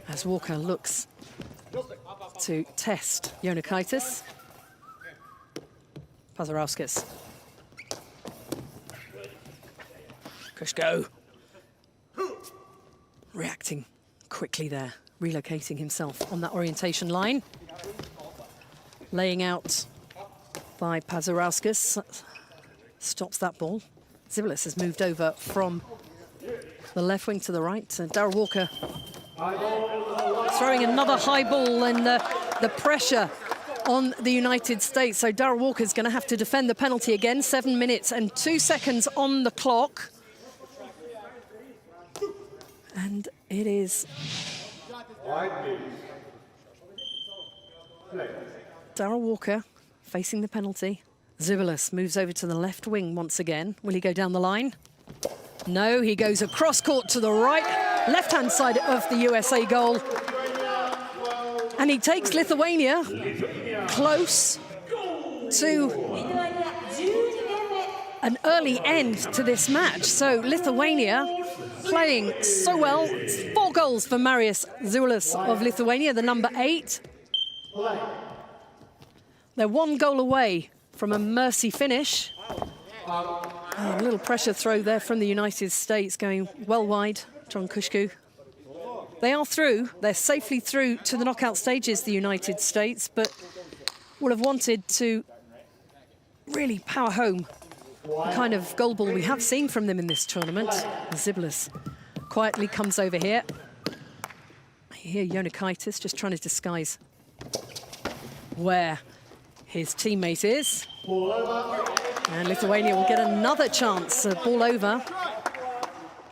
as Walker looks to test Jonakaitis. Pazarauskis. Kushko. Reacting quickly there, relocating himself on that orientation line. Laying out by Pazarauskis. Stops that ball. Zivulis has moved over from the left wing to the right. Darryl Walker throwing another high ball, and the pressure on the United States. So Darryl Walker's going to have to defend the penalty again. 7 minutes and 2 seconds on the clock. And it is Darryl Walker facing the penalty. Zivulis moves over to the left wing once again. Will he go down the line? No, he goes across court to the right, left-hand side of the USA goal. And he takes Lithuania close to an early end to this match. So Lithuania playing so well. 4 goals for Marius Zivulis of Lithuania, the number 8. They're 1 goal away from a mercy finish. A little pressure throw there from the United States, going well wide. John Kushku. They are through. They're safely through to the knockout stages, the United States, but would have wanted to really power home the kind of goal ball we have seen from them in this tournament. Zivulis quietly comes over here. Here, Jonakaitis just trying to disguise where his teammate is. And Lithuania will get another chance. Ball over.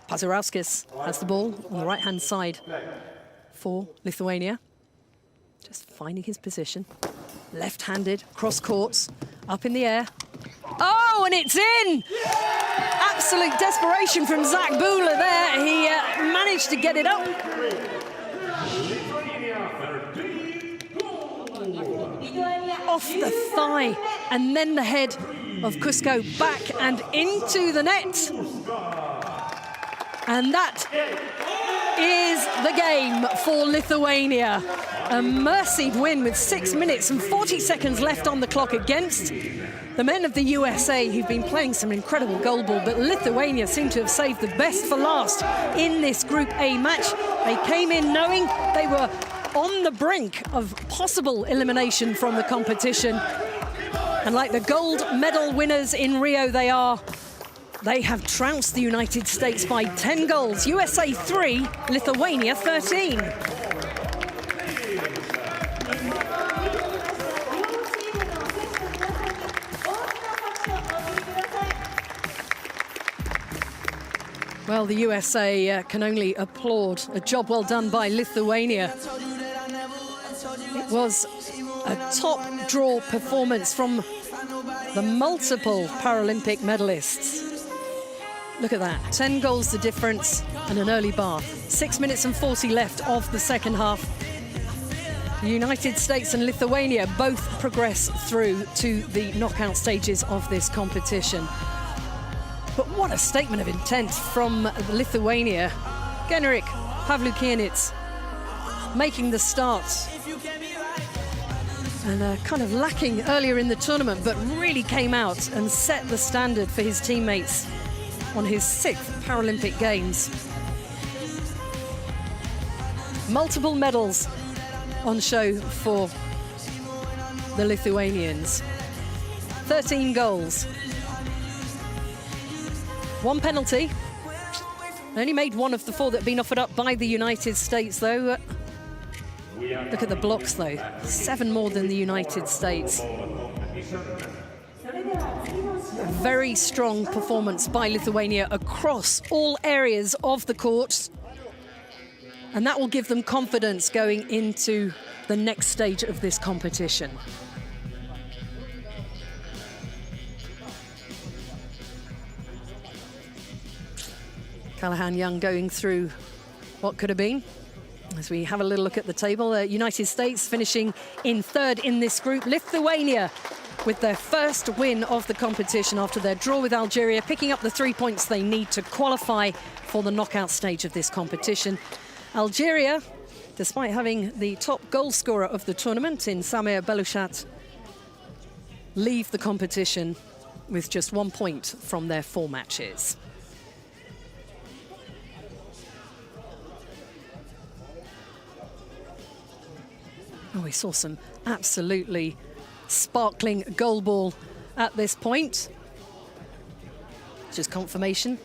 Pazarauskis has the ball on the right-hand side for Lithuania. Just finding his position. Left-handed, cross courts, up in the air. Oh, and it's in! Absolute desperation from Zach Buehler there. He managed to get it up. Off the thigh, and then the head of Kushko back and into the net. And that is the game for Lithuania. A mercy win with 6 minutes and 40 seconds left on the clock against the men of the USA, who've been playing some incredible goal ball, but Lithuania seem to have saved the best for last in this Group A match. They came in knowing they were on the brink of possible elimination from the competition. And like the gold medal winners in Rio they are, they have trounced the United States by 10 goals. USA 3, Lithuania 13. Well, the USA can only applaud a job well done by Lithuania. It was a top draw performance from the multiple Paralympic medalists. Look at that, 10 goals the difference and an early bath. 6 minutes and 40 left of the second half. The United States and Lithuania both progress through to the knockout stages of this competition. But what a statement of intent from Lithuania. Genrik Pavliukienits making the start. And kind of lacking earlier in the tournament, but really came out and set the standard for his teammates on his 6th Paralympic Games. Multiple medals on show for the Lithuanians. 13 goals. 1 penalty. Only made one of the 4 that have been offered up by the United States, though. Look at the blocks, though. 7 more than the United States. A very strong performance by Lithuania across all areas of the court. And that will give them confidence going into the next stage of this competition. Callahan Young going through what could have been. As we have a little look at the table, United States finishing in 3rd in this group. Lithuania with their first win of the competition after their draw with Algeria, picking up the 3 points they need to qualify for the knockout stage of this competition. Algeria, despite having the top goal scorer of the tournament in Samer Belouchat, leave the competition with just 1 point from their 4 matches. Oh, we saw some absolutely sparkling goalball at this point. Just confirmation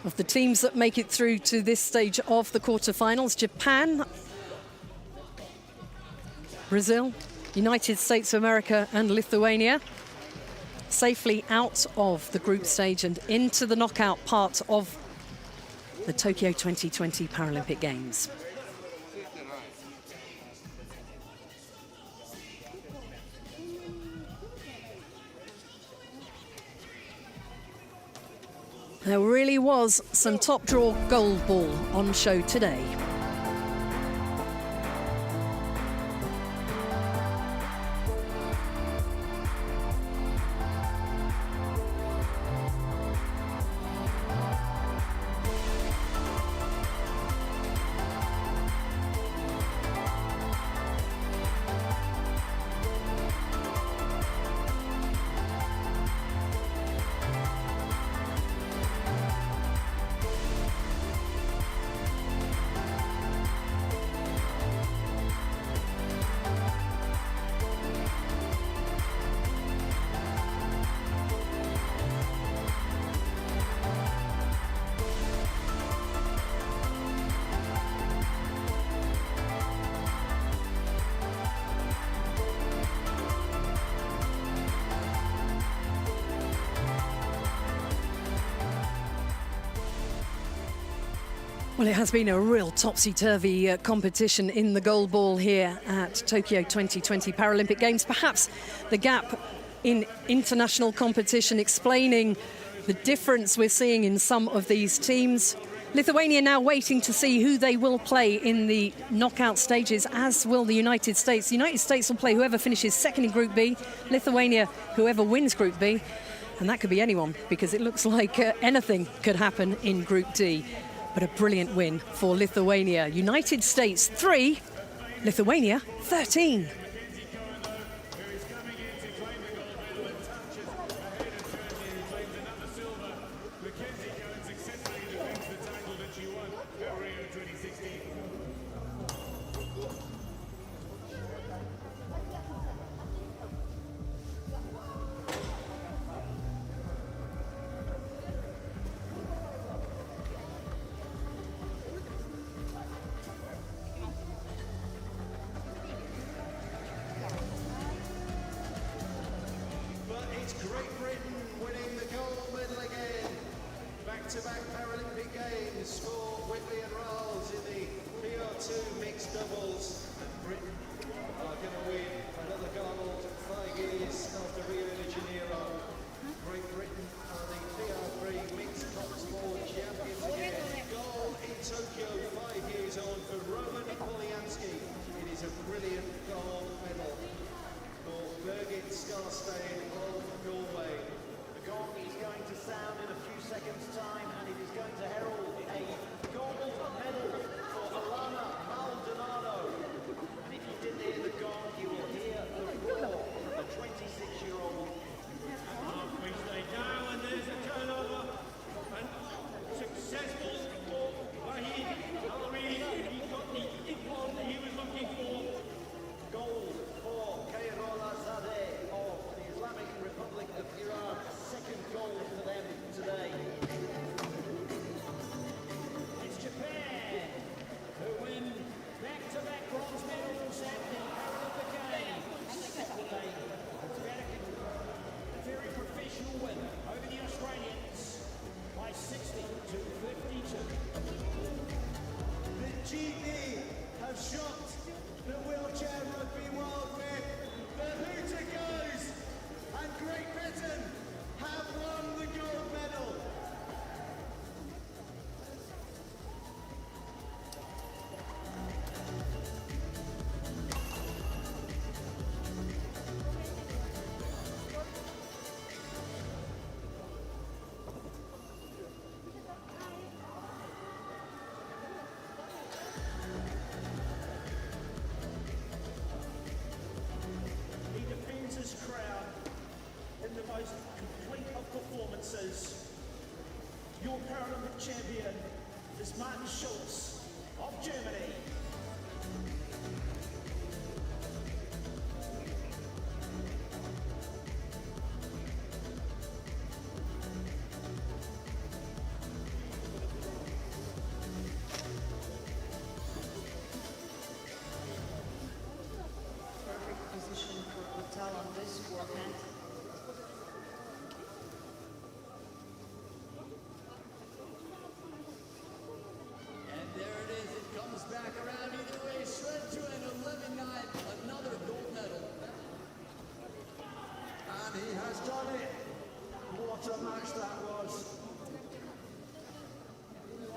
of the teams that make it through to this stage of the quarterfinals. Japan, Brazil, United States of America and Lithuania safely out of the group stage and into the knockout part of the Tokyo 2020 Paralympic Games. There really was some top draw goalball on show today. Well, it has been a real topsy-turvy competition in the goalball here at Tokyo 2020 Paralympic Games. Perhaps the gap in international competition explaining the difference we're seeing in some of these teams. Lithuania now waiting to see who they will play in the knockout stages, as will the United States. The United States will play whoever finishes second in Group B, Lithuania whoever wins Group B, and that could be anyone, because it looks like anything could happen in Group D. But a brilliant win for Lithuania. United States 3, Lithuania 13. back-to-back Paralympic Games for Whitley and Rolls in the PR2 mixed doubles. And Britain are going to win another gold, 5 years after Rio de Janeiro. Great Britain are the PR3 mixed box ball champions again. Gold in Tokyo 5 years on for Roman Poliansky. It is a brilliant gold medal for Birgit Skarstein of Galway. The gong is going to sound in a few seconds' time, and it is going to herald a gold medal for Alana Maldonado. And if you didn't hear the gong, you will hear the roar from the 26-year-old. We stay down, and there's a turnover. And successful for Wahid Al-Ridi. He got the ippon that he was looking for. Gold for Kairola Zadeh of the Islamic Republic of Iran. Second gold for them today. It's Japan who win back-to-back bronze medals at the Paralympic Games. A very professional win over the Australians by 60 to 52. The GB have shocked the wheelchair rugby world with the hooter goes, and Great Britain have won the gold medal. He defends his crown in the most complete of performances. Your Paralympic champion is Martin Schulz of Germany. Perfect position for Vital on this forehand. And there it is, it comes back around either way, straight to an 11-9, another gold medal. And he has done it. What a match that was.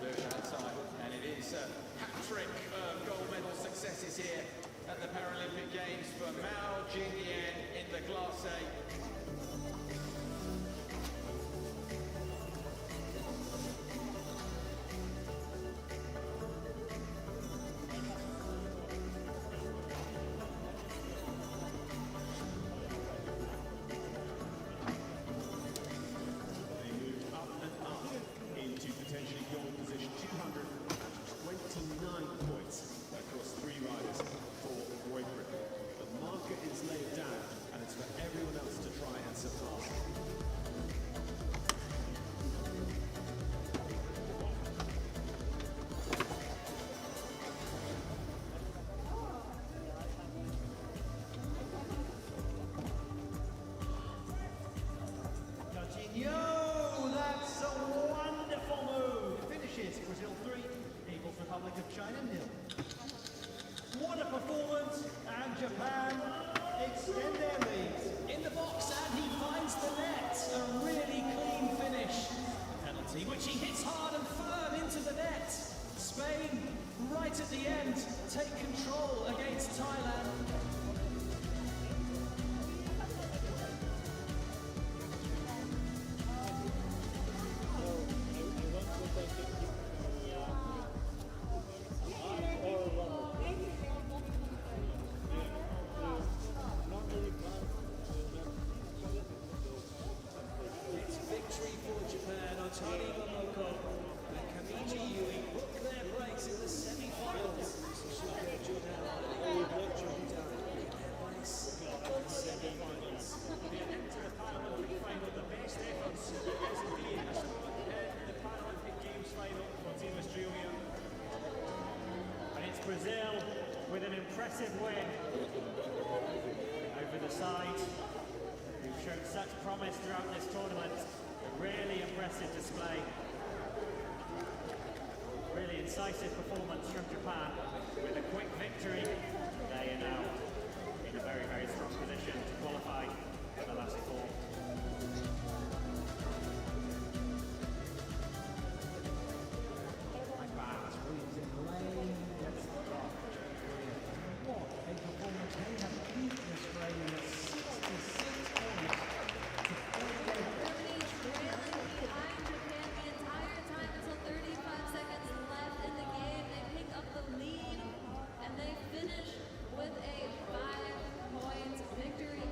Left-hand side, and it is a hat-trick of gold medal successes here at the Paralympic Games for Mao Jingyan in the Class A. They moved up and up into potentially goal position. 229 points across 3 riders for Great Britain. The marker is laid down, and it's for everyone else to try and surpass. Coutinho, that's a wonderful move. Finishes Brazil 3, People's Republic of China 0. What a performance, and Japan extend their lead. In the box, and he finds the net. A really clean finish. Penalty, which he hits hard and firm into the net. Spain, right at the end, take control against Thailand. It's victory for Japan. Otani Momoko and Kamiji Yui book their place in the semi-finals. They enter the Paralympic final, the best efforts as indeed a spot in the Paralympic Games final for Team Australia. And it's Brazil with an impressive win over the side, who've shown such promise throughout this tournament. A really impressive display. incisive performance from Japan with a quick victory. They are now in a very, very strong position to qualify for the last four. Back squeeze in lane. Gets the block. What a performance. They have beat this frame at 66 points. Germany trailing behind Japan the entire time until 35 seconds left in the game. They pick up the lead and they finish with a 5-point victory.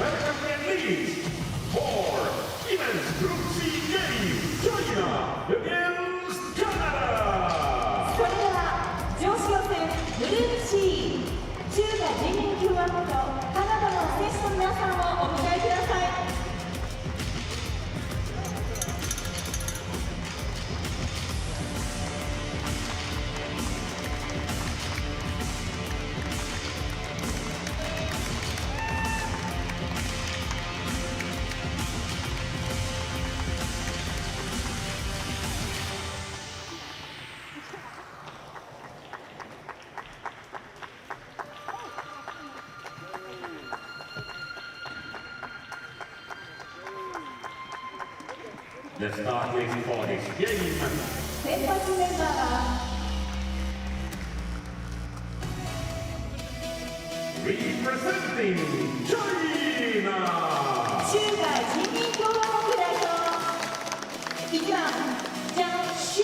welcome the leads for Women's Group C game, China against Canada! それでは女子予選グループ C 中華人民共和国とカナダの選手の皆さんをお迎えください。The start list for this game. 先発メンバーは Representing China! 中華人民共和国代表1番ジャン・シー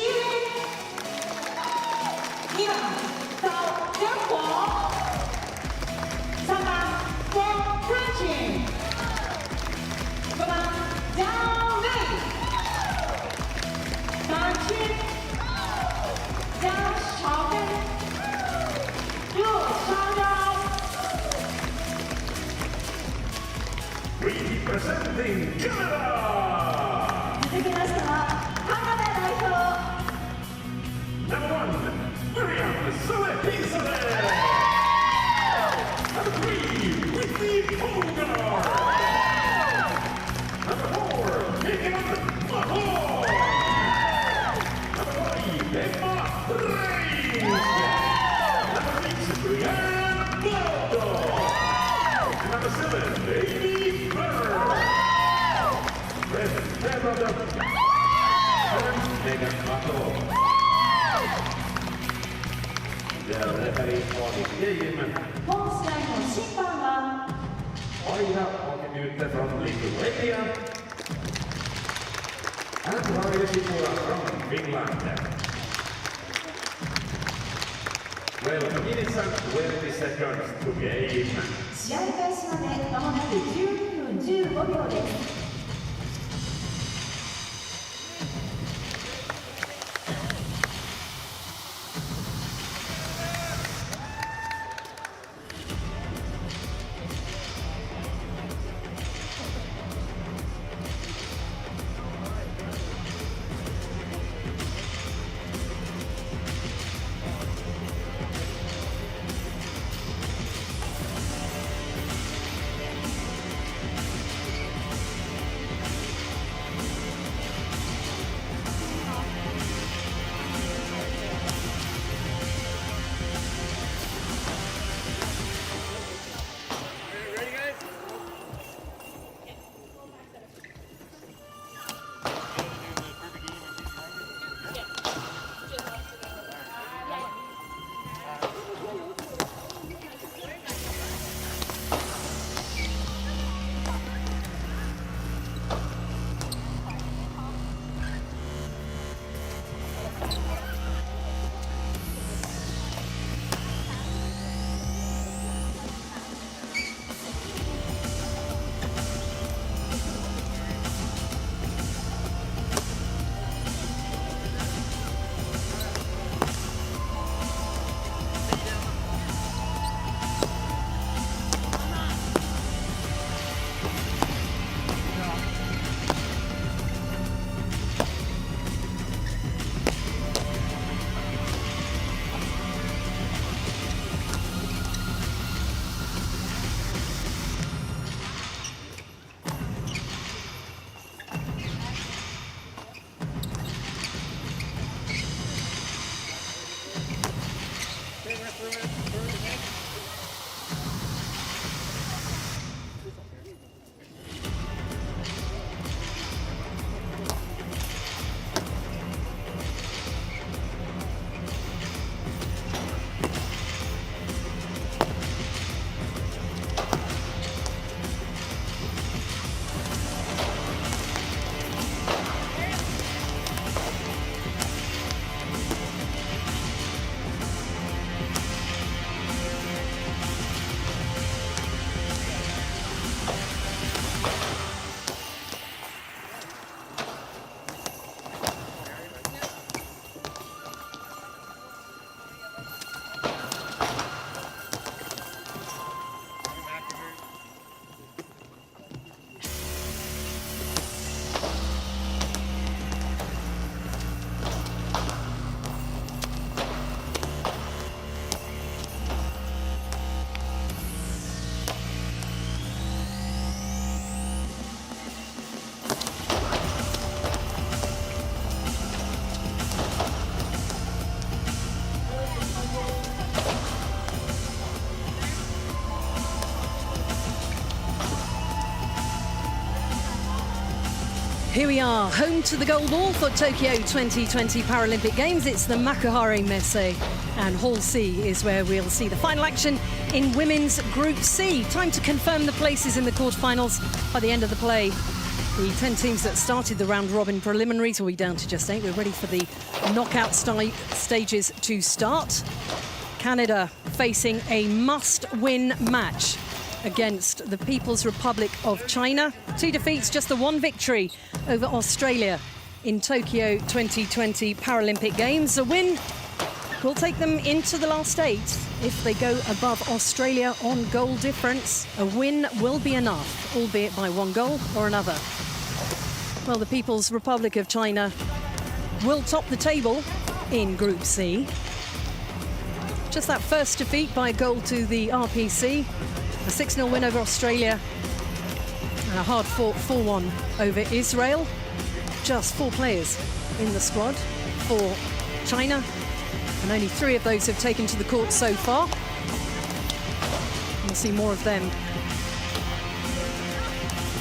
2番曹真火3番郭春晴5番张睿张鑫张朝根陆商昭 Representing Canada! 続きましてはカナダ代表 Number 1, Miriam Solepizade! Number 3, Whitney Polgar! Number 4, Megan Mahal! Number 5, Emma Reis! Number 6, Brianna Baldo! And number 7, Amy Burr! Present, brother! And Megan Mahal! The referee for this game, 本試合の審判は Aina Okimytte from Lithuania, and Raili Sipula from Finland. Welcome minutes and 20 seconds to game. 試合開始まで間もなく12分15秒です。Here we are, home to the goalball for Tokyo 2020 Paralympic Games. It's the Makuhari Messe, and Hall C is where we'll see the final action in women's Group C. Time to confirm the places in the quarterfinals by the end of the play. The 10 teams that started the round-robin preliminaries will be down to just 8. We're ready for the knockout stages to start. Canada facing a must-win match against the People's Republic of China. 2 defeats, just the 1 victory over Australia in Tokyo 2020 Paralympic Games. A win will take them into the last 8. If they go above Australia on goal difference, a win will be enough, albeit by 1 goal or another. Well, the People's Republic of China will top the table in Group C. Just that first defeat by a goal to the RPC, a 6-0 win over Australia, and a hard-fought 4-1 over Israel. Just 4 players in the squad for China, and only 3 of those have taken to the court so far. We'll see more of them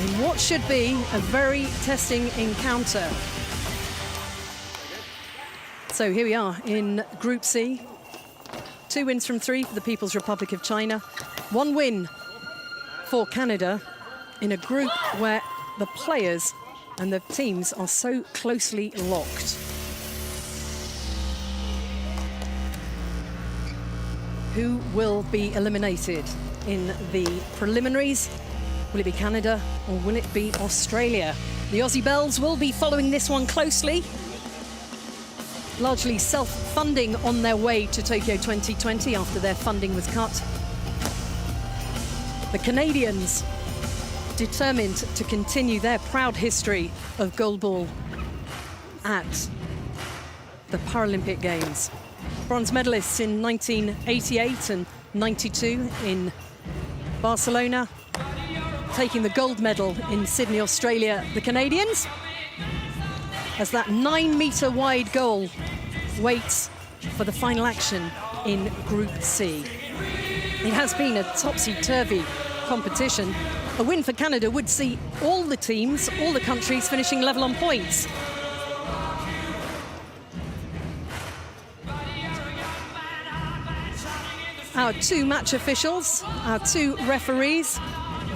in what should be a very testing encounter. So here we are in Group C. 2 wins from 3 for the People's Republic of China. 1 win for Canada in a group where the players and the teams are so closely locked. Who will be eliminated in the preliminaries? Will it be Canada or will it be Australia? The Aussie Bells will be following this one closely. Largely self-funding on their way to Tokyo 2020 after their funding was cut. The Canadians determined to continue their proud history of goalball at the Paralympic Games. Bronze medalists in 1988 and 92 in Barcelona, taking the gold medal in Sydney, Australia, the Canadians, as that 9-metre wide goal waits for the final action in Group C. It has been a topsy-turvy competition. A win for Canada would see all the teams, all the countries finishing level on points. Our 2 match officials, our 2 referees,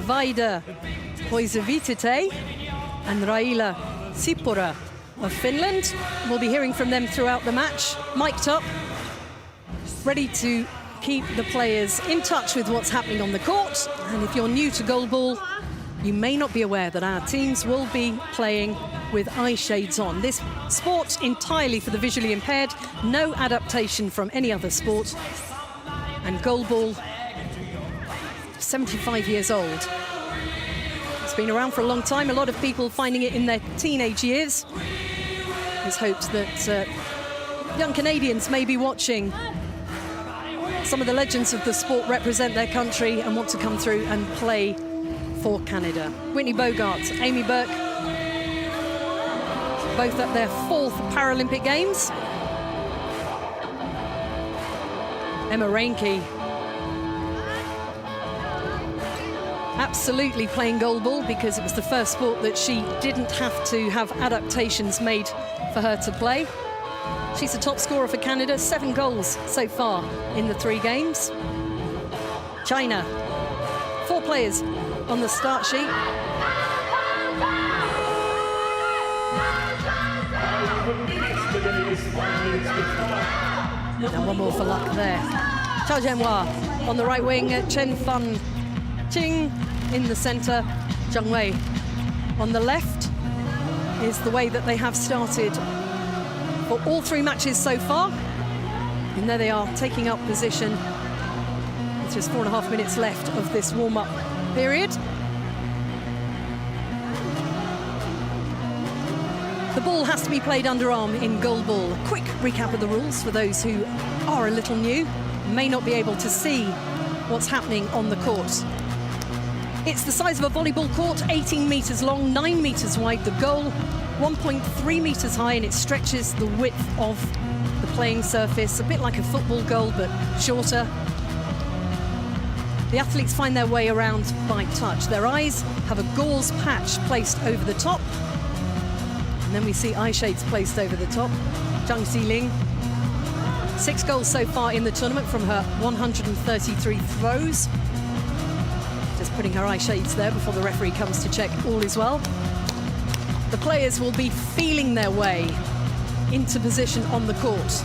Vaida Hoisavitite and Raila Sipora of Finland. We'll be hearing from them throughout the match, mic'd up, ready to keep the players in touch with what's happening on the court. And if you're new to goalball, you may not be aware that our teams will be playing with eye shades on. This sport entirely for the visually impaired, no adaptation from any other sport. And goalball, 75 years old. It's been around for a long time. A lot of people finding it in their teenage years. It's hoped that young Canadians may be watching. Some of the legends of the sport represent their country and want to come through and play for Canada. Whitney Bogart, Amy Burke, both at their 4th Paralympic Games. Emma Reinke, absolutely playing goalball because it was the first sport that she didn't have to have adaptations made for her to play. She's the top scorer for Canada, 7 goals so far in the 3 games. China, 4 players on the start sheet. And 1 more for luck there. Chao Jianhua on the right wing, Chen Fun Ching in the centre, Zhang Wei on the left is the way that they have started for all 3 matches so far. And there they are, taking up position with just 4.5 minutes left of this warm-up period. The ball has to be played underarm in goalball. A quick recap of the rules for those who are a little new, may not be able to see what's happening on the court. It's the size of a volleyball court, 18 metres long, 9 metres wide. The goal, 1.3 metres high, and it stretches the width of the playing surface, a bit like a football goal, but shorter. The athletes find their way around by touch. Their eyes have a gauze patch placed over the top. And then we see eye shades placed over the top. Zhang Xiling, 6 goals so far in the tournament from her 133 throws. Just putting her eye shades there before the referee comes to check all is well. The players will be feeling their way into position on the court.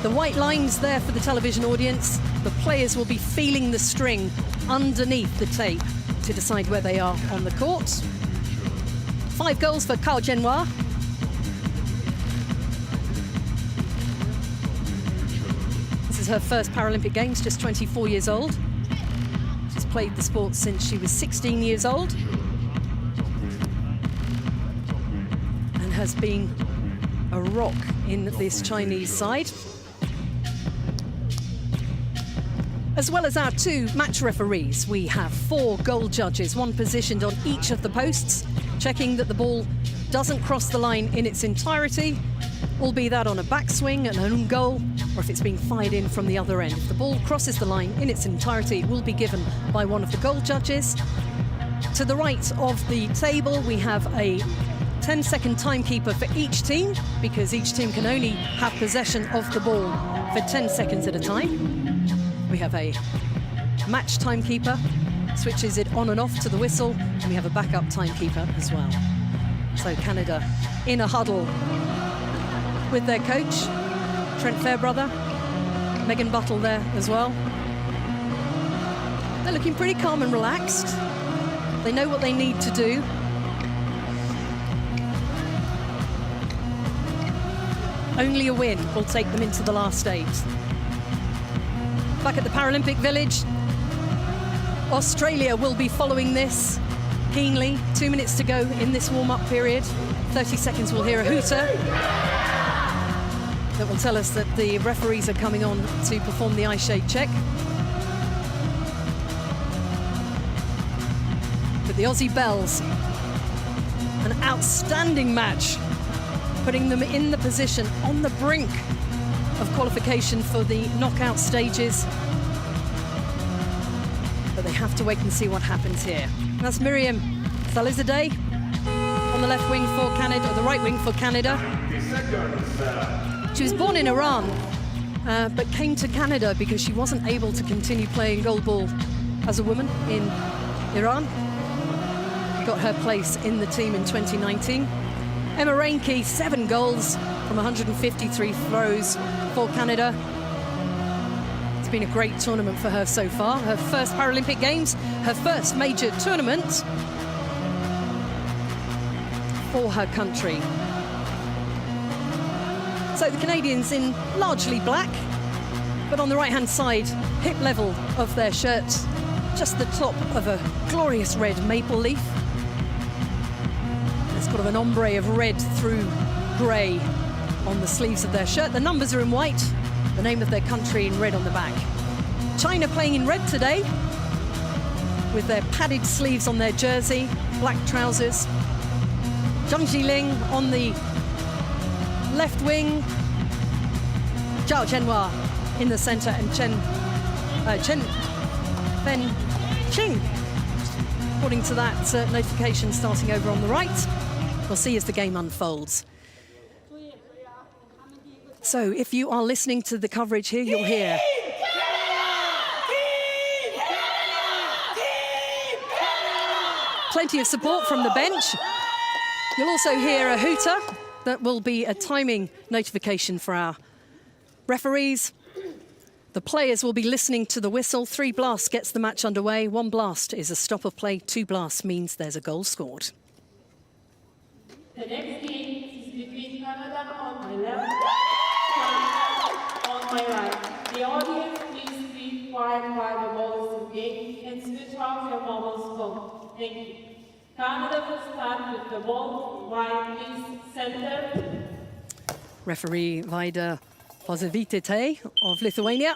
The white lines there for the television audience. The players will be feeling the string underneath the tape to decide where they are on the court. 5 goals for Cao Zhenhua. This is her first Paralympic Games, just 24 years old. She's played the sport since she was 16 years old and has been a rock in this Chinese side. As well as our 2 match referees, we have 4 goal judges, 1 positioned on each of the posts, checking that the ball doesn't cross the line in its entirety, albeit that on a backswing, an own goal, or if it's being fired in from the other end. If the ball crosses the line in its entirety, it will be given by one of the goal judges. To the right of the table, we have a 10-second timekeeper for each team, because each team can only have possession of the ball for 10 seconds at a time. We have a match timekeeper, switches it on and off to the whistle, and we have a backup timekeeper as well. So Canada in a huddle with their coach, Trent Fairbrother, Megan Buttle there as well. They're looking pretty calm and relaxed. They know what they need to do. Only a win will take them into the last 8. Back at the Paralympic Village, Australia will be following this keenly. 2 minutes to go in this warm-up period. 30 seconds, we'll hear a hooter that will tell us that the referees are coming on to perform the eye shade check. But the Aussie Bells, an outstanding match, putting them in the position on the brink of qualification for the knockout stages. But they have to wait and see what happens here. That's Miriam Salizadeh on the left wing for Canada, the right wing for Canada. She was born in Iran, but came to Canada because she wasn't able to continue playing goalball as a woman in Iran. Got her place in the team in 2019. Emma Reinke, 7 goals from 153 throws for Canada. It's been a great tournament for her so far. Her first Paralympic Games, her first major tournament for her country. So the Canadians in largely black, but on the right-hand side, hip level of their shirt, just the top of a glorious red maple leaf. There's kind of an ombre of red through grey on the sleeves of their shirt. The numbers are in white, the name of their country in red on the back. China playing in red today, with their padded sleeves on their jersey, black trousers. Zhang Xiling on the left wing, Cao Zhenhua in the centre, and Chen Fen-Ching, according to that notification starting over on the right. We'll see as the game unfolds. So if you are listening to the coverage here, you'll hear plenty of support from the bench. You'll also hear a hooter. That will be a timing notification for our referees. The players will be listening to the whistle. 3 blasts gets the match underway. 1 blast is a stop of play. 2 blasts means there's a goal scored. The next game is between Canada on my left, China on my right. The audience, please be quiet while the ball is engaged and switch off your mobile phone. Thank you. Canada will start with the ball. Wide, please, center. Referee Vaida Pozavitite of Lithuania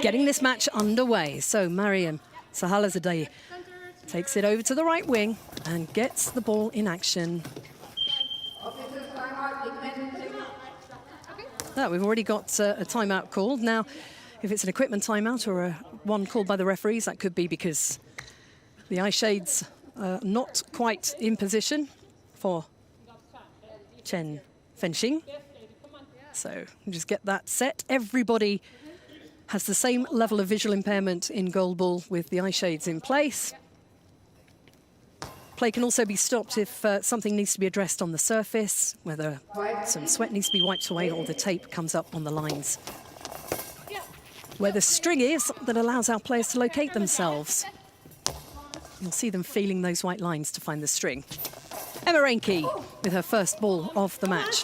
getting this match underway. So Mariam Salizadeh takes it over to the right wing and gets the ball in action. No, we've already got a timeout called. Now, if it's an equipment timeout or one called by the referees, that could be because the eye shades are not quite in position for Chen Fenxing. So just get that set. Everybody has the same level of visual impairment in goalball with the eye shades in place. Play can also be stopped if something needs to be addressed on the surface, whether some sweat needs to be wiped away or the tape comes up on the lines. Where the string is that allows our players to locate themselves. You'll see them feeling those white lines to find the string. Emma Reinke with her first ball of the match.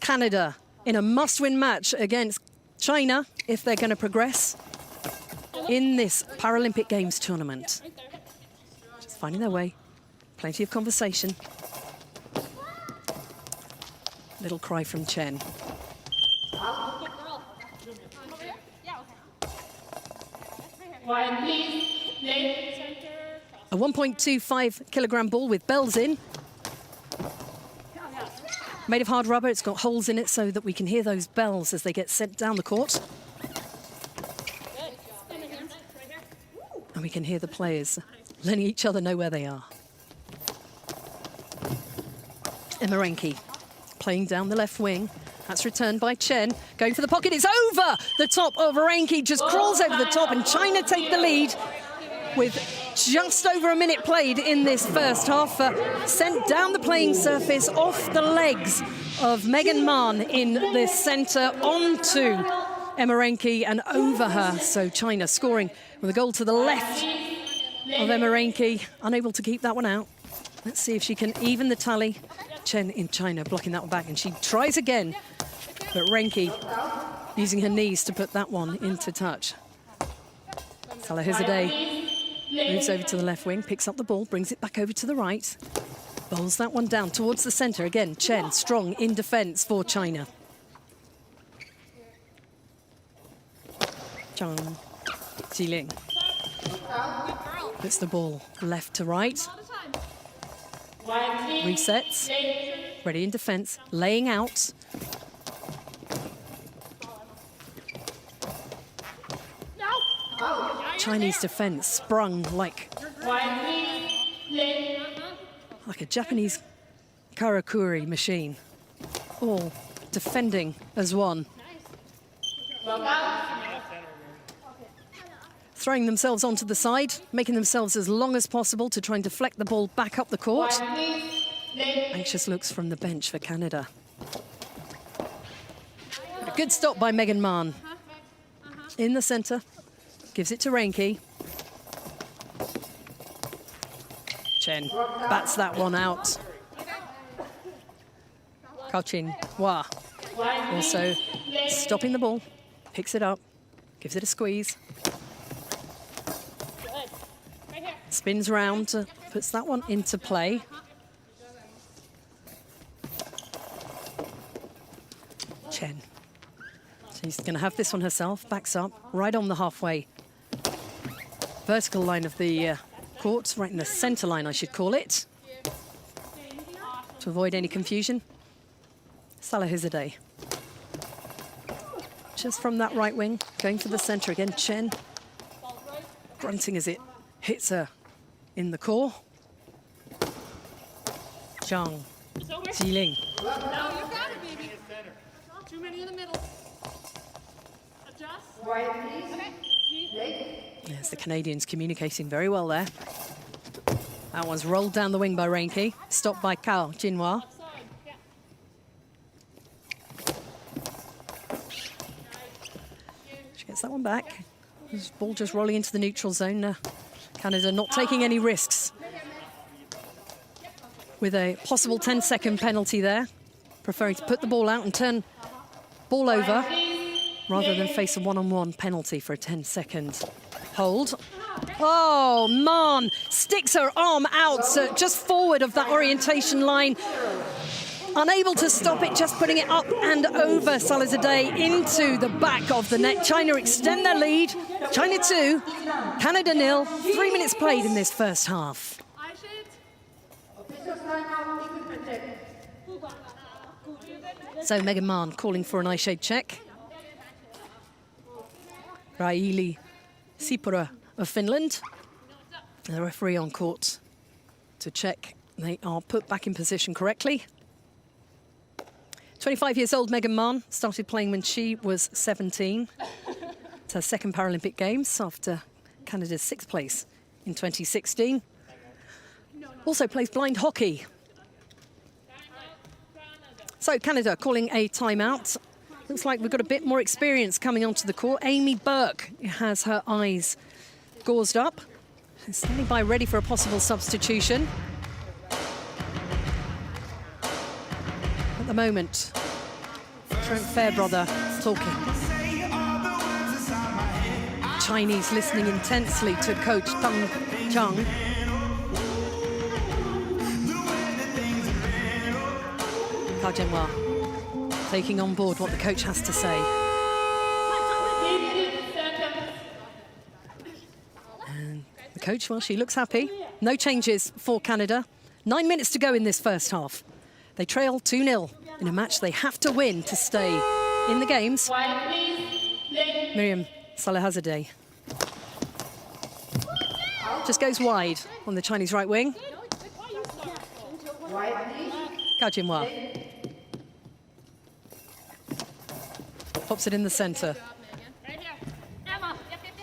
Canada in a must-win match against China if they're going to progress in this Paralympic Games tournament. Just finding their way, plenty of conversation. Little cry from Chen. A 1.25 kilogram ball with bells in. Made of hard rubber, it's got holes in it so that we can hear those bells as they get sent down the court. And we can hear the players letting each other know where they are. Emma Reinke playing down the left wing. That's returned by Chen. Going for the pocket, it's over the top of Reinke, just crawls over the top, and China take the lead with just over a minute played in this first half. Sent down the playing surface off the legs of Megan Mahn in the centre onto Emma Reinke and over her. So China scoring with a goal to the left of Emma Reinke, unable to keep that one out. Let's see if she can even the tally. Chen in China blocking that one back, and she tries again, but Reinke using her knees to put that one into touch. Salahizadeh moves over to the left wing, picks up the ball, brings it back over to the right, bowls that one down towards the centre. Again, Chen strong in defence for China. Zhang Jiling puts the ball left to right. Resets, ready in defence, laying out. Chinese defence sprung like a Japanese karakuri machine, all defending as one. Throwing themselves onto the side, making themselves as long as possible to try and deflect the ball back up the court. Anxious looks from the bench for Canada. A good stop by Megan Mahn. In the centre, gives it to Reinke. Chen bats that one out. Cao Chin-Hua also stopping the ball, picks it up, gives it a squeeze. Spins round, puts that one into play. Chen. She's going to have this one herself, backs up, right on the halfway vertical line of the court, right in the centre line, I should call it, to avoid any confusion. Salahizadeh. Just from that right wing, going for the centre again. Chen grunting as it hits her in the core. Zhang Jiling. No, you got it, baby. Too many in the middle. Adjust. Yes, the Canadians communicating very well there. That one's rolled down the wing by Reinke, stopped by Cao Chin-Hua. She gets that one back. This ball just rolling into the neutral zone. Canada not taking any risks with a possible 10-second penalty there, preferring to put the ball out and turn ball over rather than face a one-on-one penalty for a 10-second hold. Oh, Mahn sticks her arm out just forward of that orientation line. Unable to stop it, just putting it up and over Salahizadeh into the back of the net. China extend their lead. China 2, Canada 0. 3 minutes played in this first half. So Megan Mahn calling for an eye shade check. Raili Sipura of Finland, the referee on court to check They are put back in position correctly. 25 years old Megan Mahn started playing when she was 17. It's her second Paralympic Games after Canada's 6th place in 2016. Also plays blind hockey. So Canada calling a timeout. Looks like we've got a bit more experience coming onto the court. Amy Burke has her eyes gauzed up. She's standing by ready for a possible substitution. At the moment, Trent Fairbrother talking. Chinese listening intensely to coach Deng Zhang. Cao Jianhua taking on board what the coach has to say. And the coach, well, she looks happy. No changes for Canada. 9 minutes to go in this first half. They trail 2-0 in a match they have to win to stay in the games. Miriam Salahazadeh just goes wide on the Chinese right wing. Cao Jianhua pops it in the centre.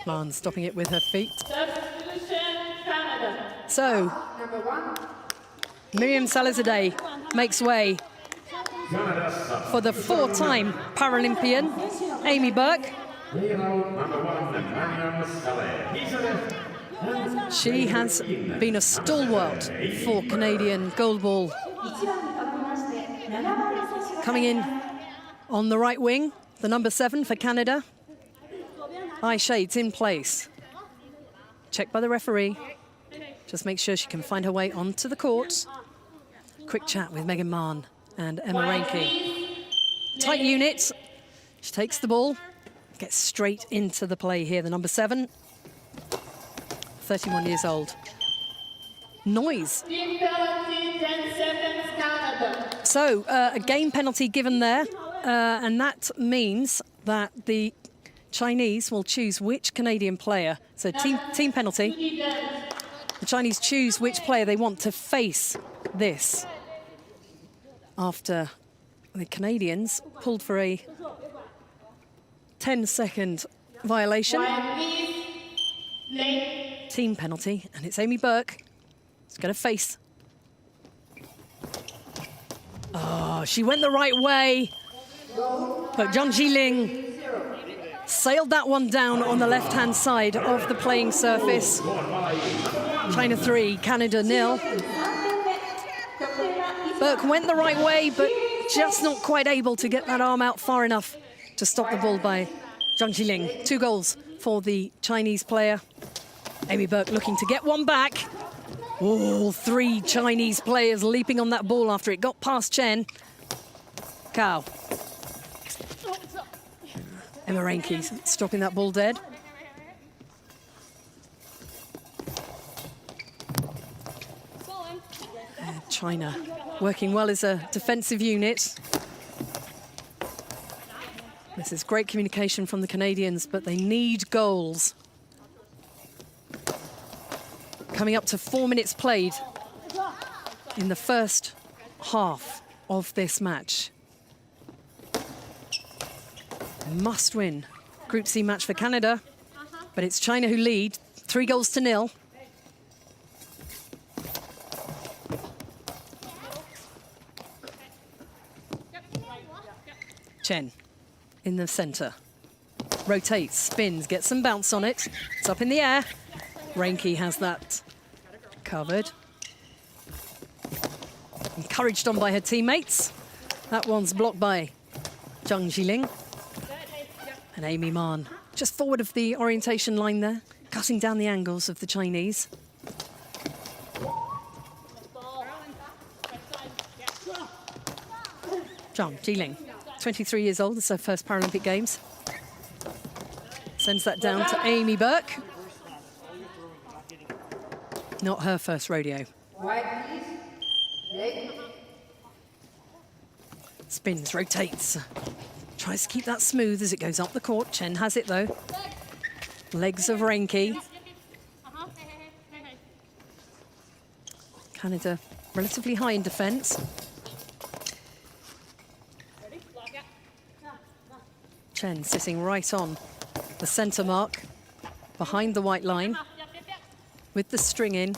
Mahn stopping it with her feet. So, Miriam Salahazadeh makes way for the 4-time Paralympian, Amy Burke. She has been a stalwart for Canadian goalball. Coming in on the right wing, the number 7 for Canada. Eye shades in place. Checked by the referee. Just make sure she can find her way onto the court. Quick chat with Megan Mahn and Emma Reinke. Tight unit. She takes the ball, gets straight into the play here. The number 7, 31 years old. Noise. So a game penalty given there, and that means that the Chinese will choose which Canadian player. So team penalty. The Chinese choose which player they want to face this after the Canadians pulled for a 10-second violation. Team penalty, and it's Amy Burke. She's going to face. Oh, she went the right way, but Zhang Jiling sailed that one down on the left-hand side of the playing surface. China 3, Canada 0. Burke went the right way, but just not quite able to get that arm out far enough to stop the ball by Zhang Jiling. 2 goals for the Chinese player. Amy Burke looking to get one back. Oh, 3 Chinese players leaping on that ball after it got past Chen. Cao. Emma Reinke stopping that ball dead. And China working well as a defensive unit. This is great communication from the Canadians, but they need goals. Coming up to 4 minutes played in the first half of this match. Must win Group C match for Canada, but it's China who lead, 3-0. Chen in the centre. Rotates, spins, gets some bounce on it. It's up in the air. Reinke has that covered. Encouraged on by her teammates. That one's blocked by Zhang Jiling. And Amy Mahn just forward of the orientation line there, cutting down the angles of the Chinese. Zhang Jiling, 23 years old, it's her first Paralympic Games. Sends that down to Amy Burke. Not her first rodeo. Spins, rotates. Tries to keep that smooth as it goes up the court. Chen has it though. Legs of Reinke. Canada relatively high in defence. Chen sitting right on the centre mark, behind the white line, with the string in.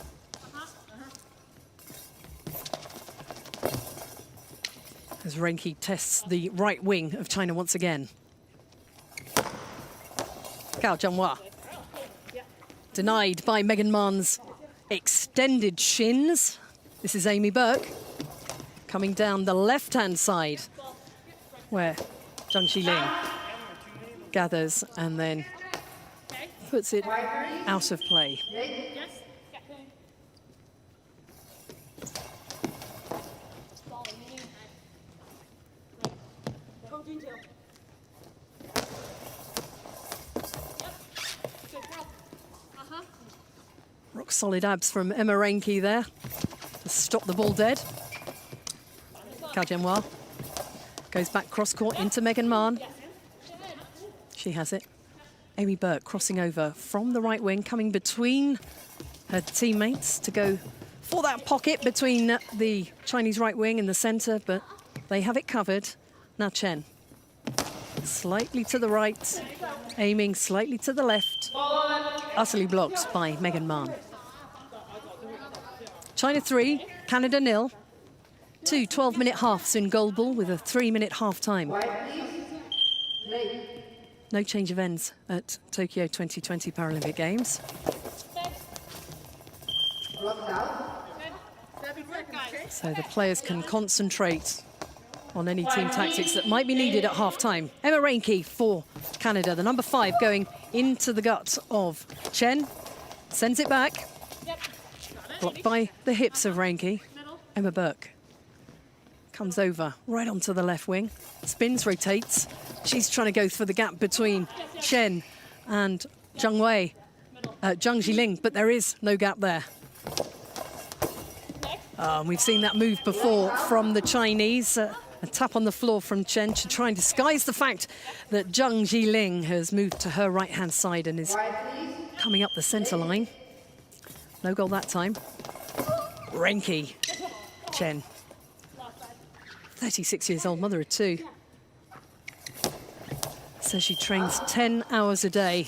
As Renki tests the right wing of China once again. Gao Jianhua. Denied by Megan Mahn's extended shins. This is Amy Burke coming down the left-hand side where Zhang Xiling gathers and then puts it out of play. Rock solid abs from Emma Renki there to stop the ball dead. Gao Jianhua goes back cross court into Megan Mahn. She has it. Amy Burke crossing over from the right wing, coming between her teammates to go for that pocket between the Chinese right wing and the centre, but they have it covered. Now Chen, slightly to the right, aiming slightly to the left, utterly blocked by Megan Mahn. China 3, Canada 0. 2 12-minute halves in goalball with a 3-minute half time. No change of ends at Tokyo 2020 Paralympic Games. So the players can concentrate on any team tactics that might be needed at half-time. Emma Renki for Canada, the number 5, going into the gut of Chen. Sends it back. Blocked by the hips of Renki. Emma Burke comes over right onto the left wing. Spins, rotates. She's trying to go for the gap between Chen and Zhang Xiling, but there is no gap there. We've seen that move before from the Chinese. A tap on the floor from Chen to try and disguise the fact that Zhang Xiling has moved to her right-hand side and is coming up the centre line. No goal that time. Renki. Chen. 36 years old, mother of 2. So she trains 10 hours a day.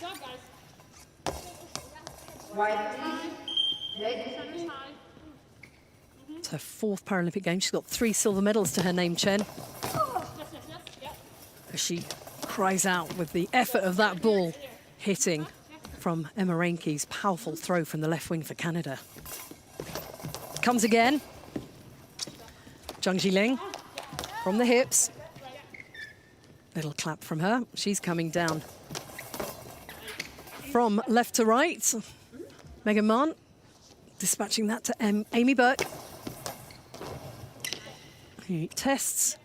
It's her 4th Paralympic Games. She's got 3 silver medals to her name, Chen. As she cries out with the effort of that ball hitting from Emma Renki's powerful throw from the left wing for Canada. Comes again. Zhang Xiling from the hips. Little clap from her. She's coming down from left to right. Megan Mahn dispatching that to Amy Burke, who tests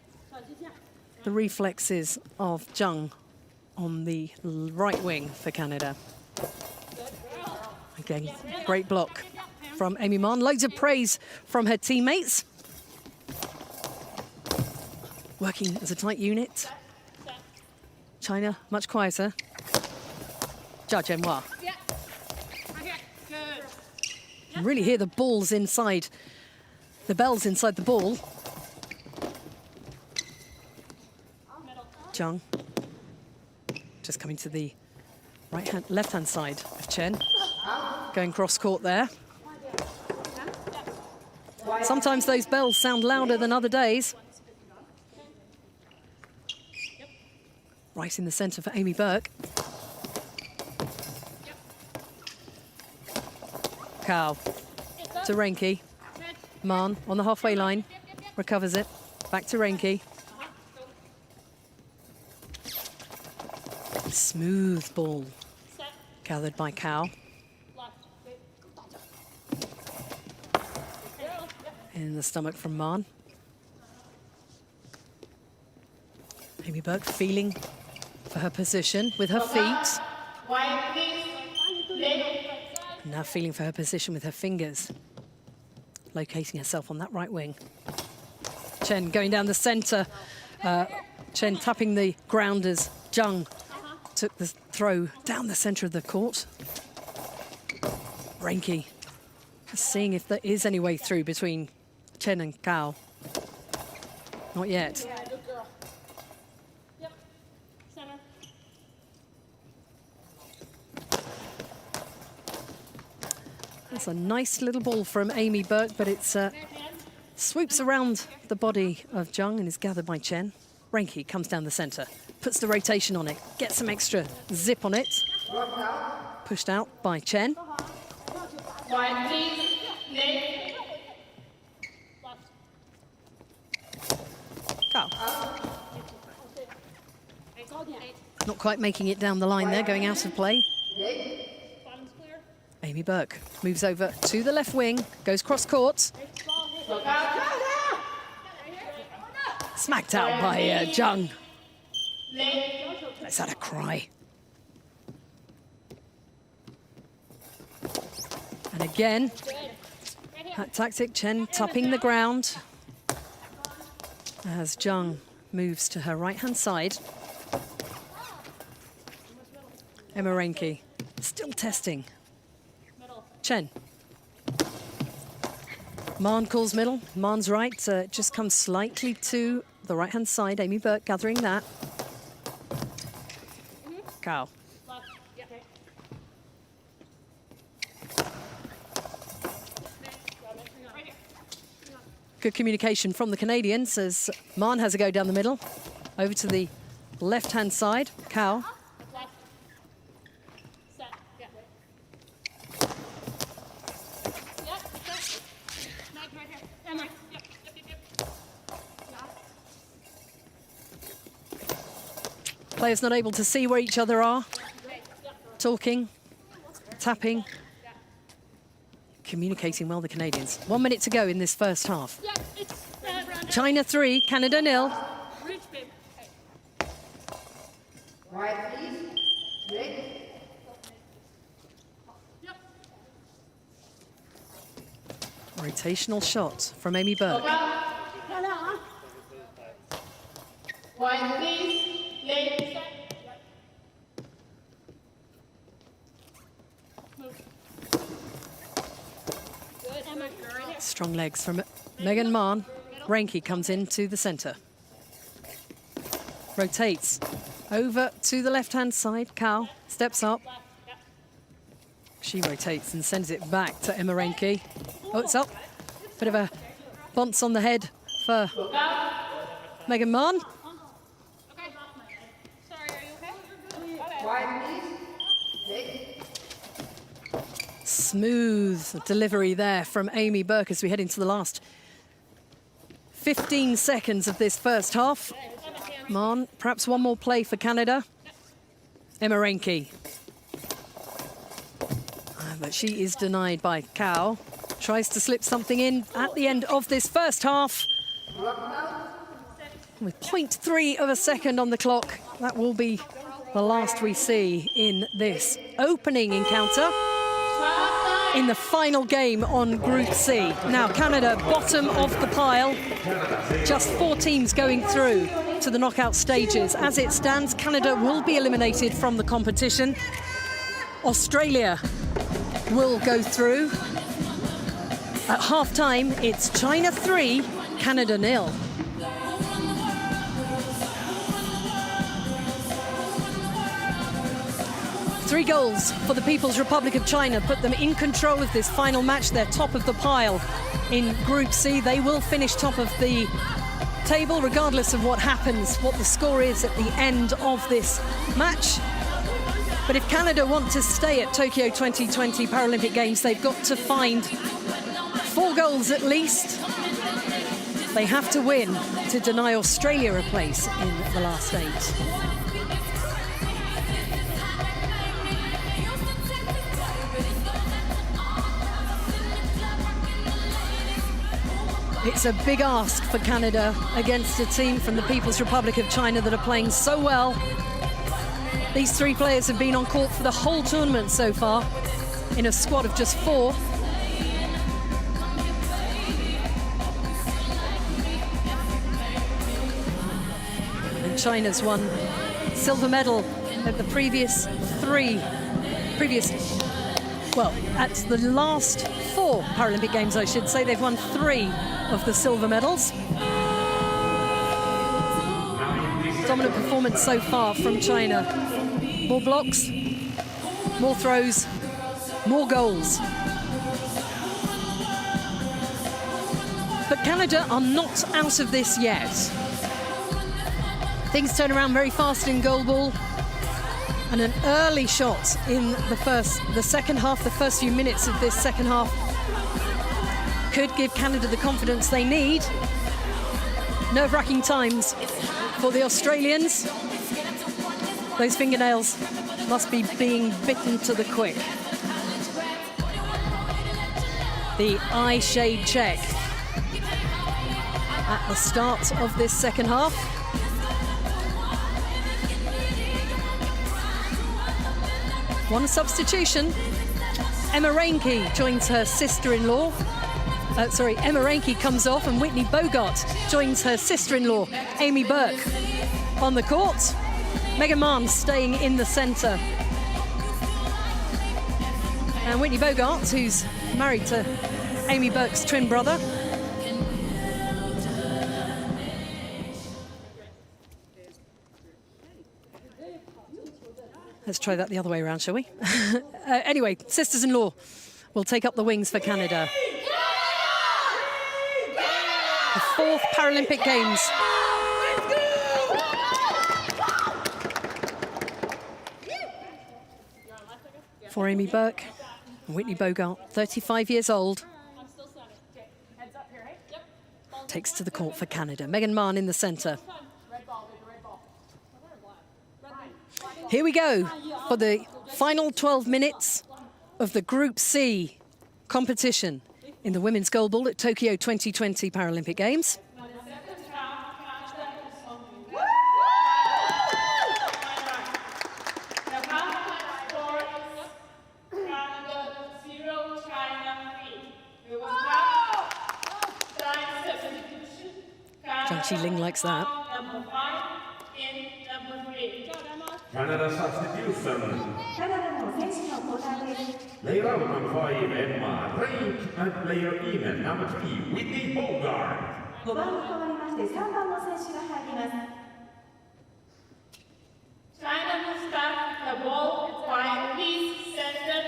the reflexes of Zhang on the right wing for Canada. Again, great block from Amy Mahn. Loads of praise from her teammates. Working as a tight unit. China, much quieter. Gao Jianhua. You really hear the balls inside, the bells inside the ball. Zhang just coming to the left-hand side of Chen. Going cross-court there. Sometimes those bells sound louder than other days. Right in the centre for Amy Burke. Kao to Renki. Mahn on the halfway line. Recovers it. Back to Renki. Smooth ball. Gathered by Kao. In the stomach from Mahn. Amy Burke feeling for her position with her feet. Now feeling for her position with her fingers. Locating herself on that right wing. Chen going down the centre. Chen tapping the ground as Zhang took the throw down the centre of the court. Renki seeing if there is any way through between Chen and Cao. Not yet. Yeah, good girl. Yep. Center. That's a nice little ball from Amy Burke, but it's swoops around the body of Zhang and is gathered by Chen. Renki comes down the center, puts the rotation on it, gets some extra zip on it. Pushed out by Chen. Wide, please. Nick. Cao. Not quite making it down the line there, going out of play. Amy Burke moves over to the left wing, goes cross court. Smacked out by Zhang. Let's have a cry. And again, that tactic, Chen topping the ground as Zhang moves to her right-hand side. Emma Renki still testing. Chen. Man calls middle. Man's right. Just comes slightly to the right-hand side. Amy Burke gathering that. Cao. Good communication from the Canadians as Man has a go down the middle. Over to the left-hand side. Cao. Players not able to see where each other are. Talking, tapping, communicating well, the Canadians. 1 minute to go in this first half. China 3, Canada 0. Rotational shot from Amy Burke. Wide, please. Late. Strong legs from Megan Mann. Renki comes into the center. Rotates over to the left-hand side. Cao steps up. She rotates and sends it back to Emma Renki. Oh, it's up. Bit of a bounce on the head for Megan Mann. Smooth delivery there from Amy Burke as we head into the last 15 seconds of this first half. Mann, perhaps one more play for Canada. Emma Renki. But she is denied by Cao. Tries to slip something in at the end of this first half. With 0.3 of a second on the clock, that will be the last we see in this opening encounter in the final game on Group C. Now, Canada, bottom of the pile. Just 4 teams going through to the knockout stages. As it stands, Canada will be eliminated from the competition. Australia will go through. At half-time, it's China 3, Canada 0. Three goals for the People's Republic of China put them in control of this final match. They're top of the pile in Group C. They will finish top of the table regardless of what happens, what the score is at the end of this match. But if Canada want to stay at Tokyo 2020 Paralympic Games, they've got to find 4 goals at least. They have to win to deny Australia a place in the last 8. It's a big ask for Canada against a team from the People's Republic of China that are playing so well. These 3 players have been on court for the whole tournament so far in a squad of just 4. And China's won silver medal at the at the last 4 4 Paralympic Games, I should say. They've won 3 of the silver medals. Dominant performance so far from China. More blocks, more throws, more goals. But Canada are not out of this yet. Things turn around very fast in goalball. And an early shot in the second half, the first few minutes of this second half, could give Canada the confidence they need. Nerve-wracking times for the Australians. Those fingernails must be being bitten to the quick. The eye shade check at the start of this second half. One substitution. Emma Reinke joins her sister-in-law. Emma Reinke comes off and Whitney Bogart joins her sister-in-law, Amy Burke, on the court. Megan Mahon staying in the centre. And Whitney Bogart, who's married to Amy Burke's twin brother. Let's try that the other way around, shall we? Anyway, sisters-in-law will take up the wings for Canada. The 4th Paralympic Games. For Amy Burke and Whitney Bogart, 35 years old. Takes to the court for Canada. Megan Mahon in the centre. Here we go for the final 12 minutes of the Group C competition in the women's goalball at Tokyo 2020 Paralympic Games. Zhang Qiling likes that. Canada substitution. Layer out on 5, Emma Reinke, and player in number 3, Whitney Bogart. 5番に変わりまして3番の選手が入ります。China will start the ball by please center.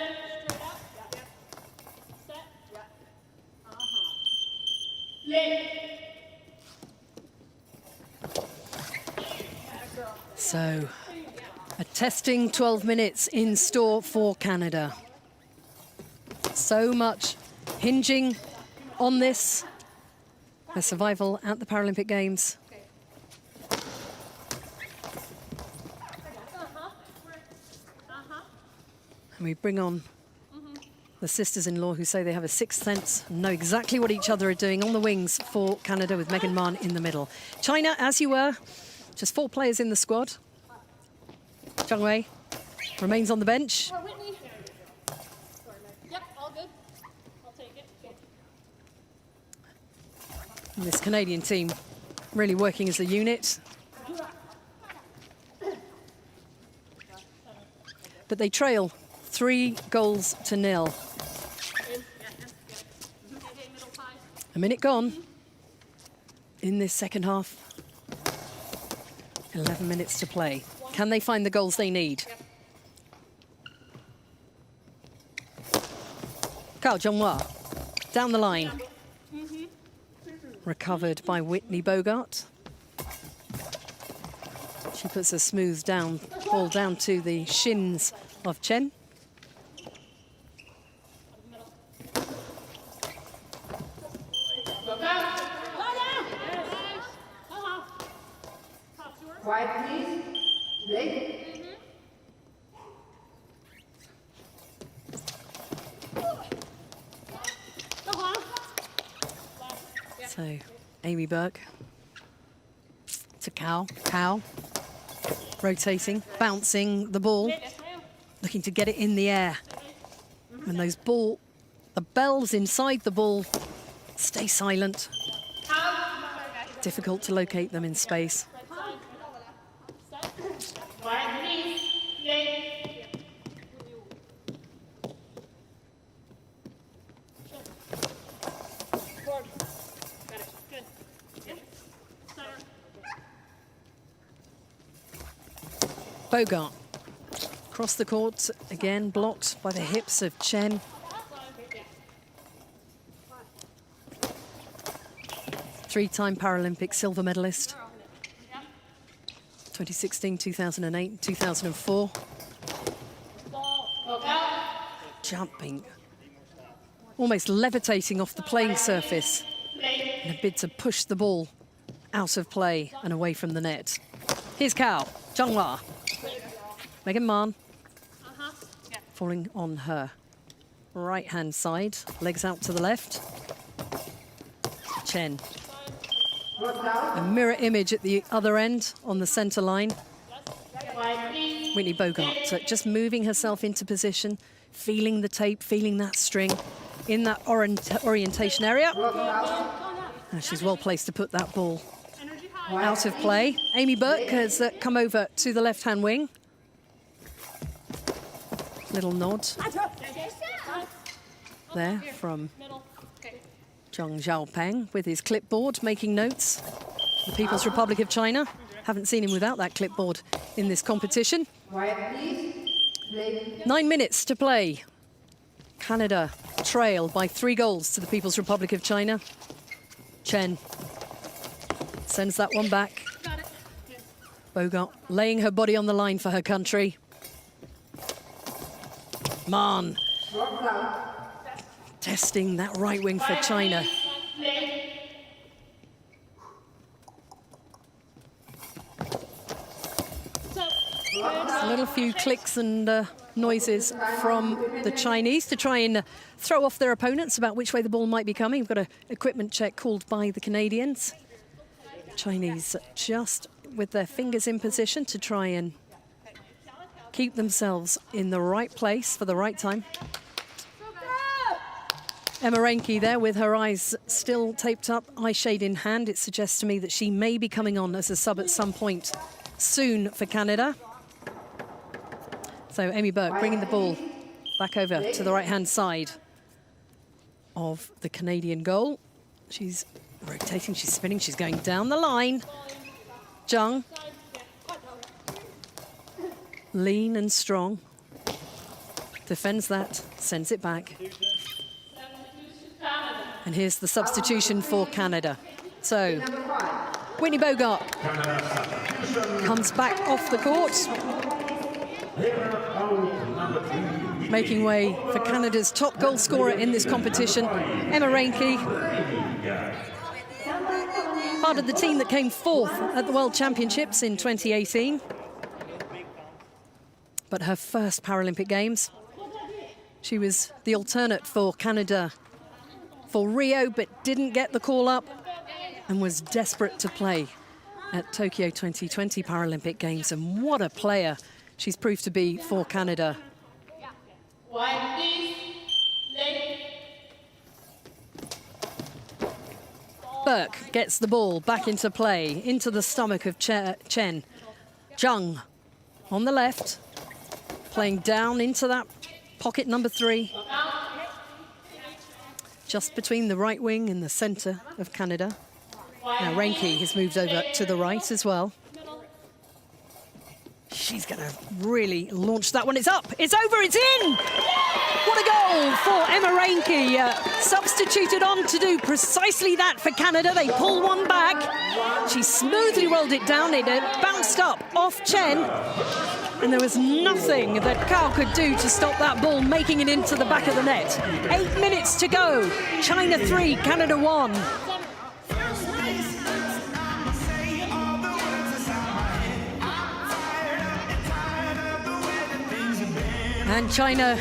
So, a testing 12 minutes in store for Canada. So much hinging on this, their survival at the Paralympic Games. And we bring on the sisters-in-law who say they have a sixth sense and know exactly what each other are doing on the wings for Canada, with Megan Mahon in the middle. China, as you were, just 4 players in the squad. Zhang Wei remains on the bench. Yep, all good. I'll take it. And this Canadian team really working as a unit. But they trail 3-0. A minute gone in this second half. 11 minutes to play. Can they find the goals they need? Cao Zhonghua down the line. Recovered by Whitney Bogart. She puts a smooth ball down to the shins of Chen. Quiet, please. Late. So, Amy Burke to Cao. Cao rotating, bouncing the ball, looking to get it in the air. And the bells inside the ball stay silent. Difficult to locate them in space. Bogart. Across the court, again blocked by the hips of Chen. Three-time Paralympic silver medalist. 2016, 2008, 2004. Jumping, almost levitating off the playing surface in a bid to push the ball out of play and away from the net. Here's Cao, Zhanghua. Megan Mann falling on her right-hand side, legs out to the left. Chen. A mirror image at the other end on the center line. Whitney Bogart just moving herself into position, feeling the tape, feeling that string in that orientation area. And she's well placed to put that ball out of play. Amy Burke has come over to the left-hand wing. Little nod there from Zhang Xiaopeng with his clipboard, making notes. The People's Republic of China. Haven't seen him without that clipboard in this competition. 9 minutes to play. Canada trail by 3 goals to the People's Republic of China. Chen sends that one back. Bogart laying her body on the line for her country. Mann testing that right wing for China. A little few clicks and noises from the Chinese to try and throw off their opponents about which way the ball might be coming. We've got an equipment check called by the Canadians. Chinese just with their fingers in position to try and keep themselves in the right place for the right time. Emma Reinke there with her eyes still taped up, eye shade in hand. It suggests to me that she may be coming on as a sub at some point soon for Canada. So Amy Burke bringing the ball back over to the right-hand side of the Canadian goal. She's rotating, she's spinning, she's going down the line. Zhang, lean and strong, defends that, sends it back. And here's the substitution for Canada. So Whitney Bogart comes back off the court, making way for Canada's top goal scorer in this competition, Emma Reinke. Part of the team that came 4th at the World Championships in 2018. But her first Paralympic Games. She was the alternate for Canada for Rio, but didn't get the call up and was desperate to play at Tokyo 2020 Paralympic Games. And what a player she's proved to be for Canada. Burke gets the ball back into play, into the stomach of Chen. Zhang on the left, playing down into that pocket number 3. Just between the right wing and the centre of Canada. Now Reinke has moved over to the right as well. She's going to really launch that one. It's up, it's over, it's in! What a goal for Emma Reinke. Substituted on to do precisely that for Canada. They pull one back. She smoothly rolled it down. It bounced up off Chen. And there was nothing that Cao could do to stop that ball making it into the back of the net. 8 minutes to go. China 3, Canada 1. And China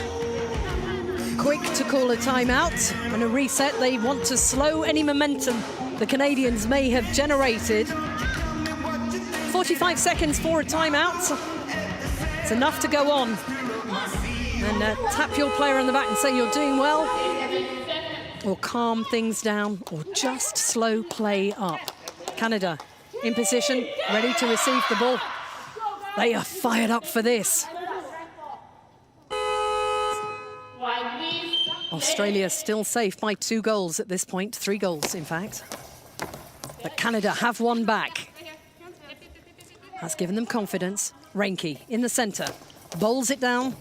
quick to call a timeout and a reset. They want to slow any momentum the Canadians may have generated. 45 seconds for a timeout. It's enough to go on. And tap your player on the back and say you're doing well, or calm things down, or just slow play up. Canada in position, ready to receive the ball. They are fired up for this. Australia still safe by 2 goals at this point, 3 goals in fact. But Canada have one back. That's given them confidence. Reinke in the centre, bowls it down,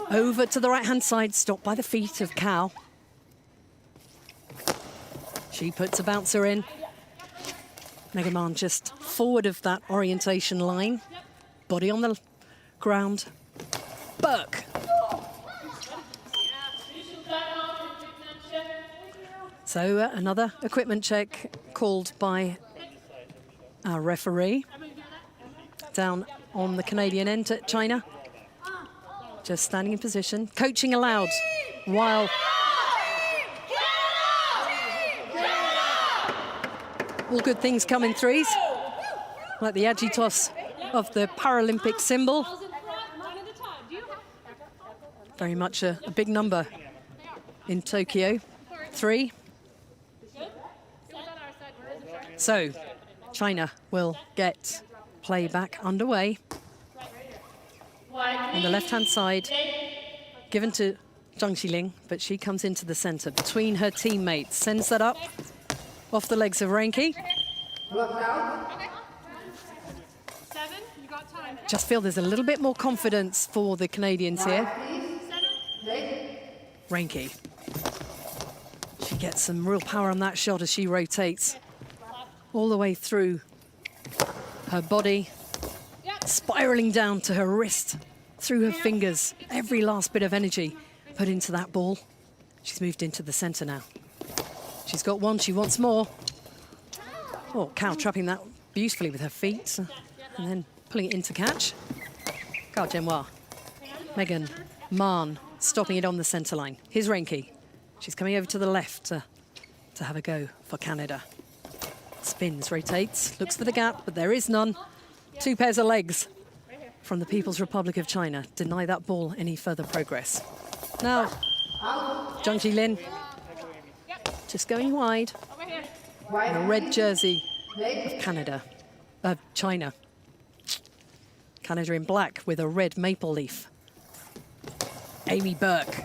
over to the right-hand side, stopped by the feet of Cao. She puts a bouncer in. Megan Mahn just forward of that orientation line. Body on the ground. Burke. So another equipment check called by our referee. Down on the Canadian end at China. Just standing in position. Coaching allowed while... All good things come in threes. Like the agitos of the Paralympic symbol. Very much a big number in Tokyo. 3. So, China will get play back underway. On the left-hand side, given to Zhang Xiling, but she comes into the centre between her teammates, sends that up off the legs of Reinke. Just feel there's a little bit more confidence for the Canadians here. Reinke. She gets some real power on that shot as she rotates all the way through her body, spiraling down to her wrist, through her fingers. Every last bit of energy put into that ball. She's moved into the centre now. She's got one, she wants more. Oh, Cao trapping that beautifully with her feet and then pulling it into catch. Cao Zhenhua. Megan Mahn stopping it on the centre line. Here's Reinke. She's coming over to the left to have a go for Canada. Spins, rotates, looks for the gap, but there is none. 2 pairs of legs from the People's Republic of China deny that ball any further progress. Now, Zhang Xiling just going wide. In a red jersey of China. Canada in black with a red maple leaf. Amy Burke.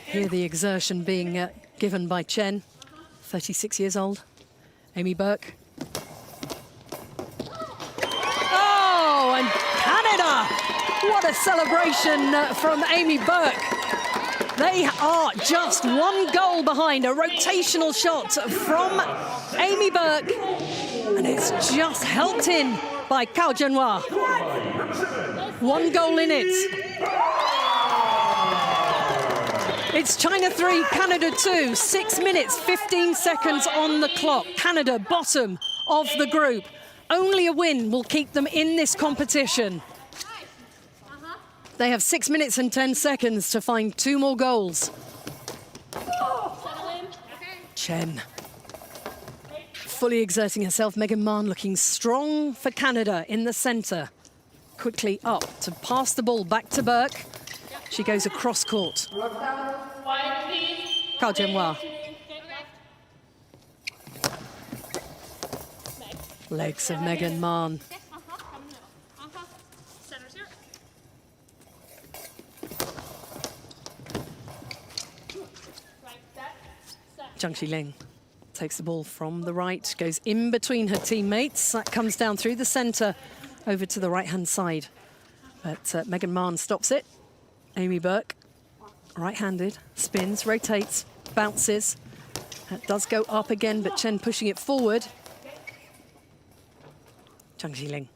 Here the exertion being given by Chen, 36 years old. Amy Burke. Oh, and Canada! What a celebration from Amy Burke. They are just 1 goal behind, a rotational shot from Amy Burke. And it's just helped in by Cao Zhenhua. 1 goal in it. It's China 3, Canada 2. 6 minutes, 15 seconds on the clock. Canada, bottom of the group. Only a win will keep them in this competition. They have 6 minutes and 10 seconds to find 2 more goals. Chen. Fully exerting herself. Megan Mahn looking strong for Canada in the centre. Quickly up to pass the ball back to Burke. She goes across court. Cao Zhenhua. Legs of Megan Mahn. Zhang Xiling takes the ball from the right, goes in between her teammates. That comes down through the centre over to the right-hand side. But Megan Mahn stops it. Amy Burke, right-handed, spins, rotates, bounces. That does go up again, but Chen pushing it forward. Zhang Xiling.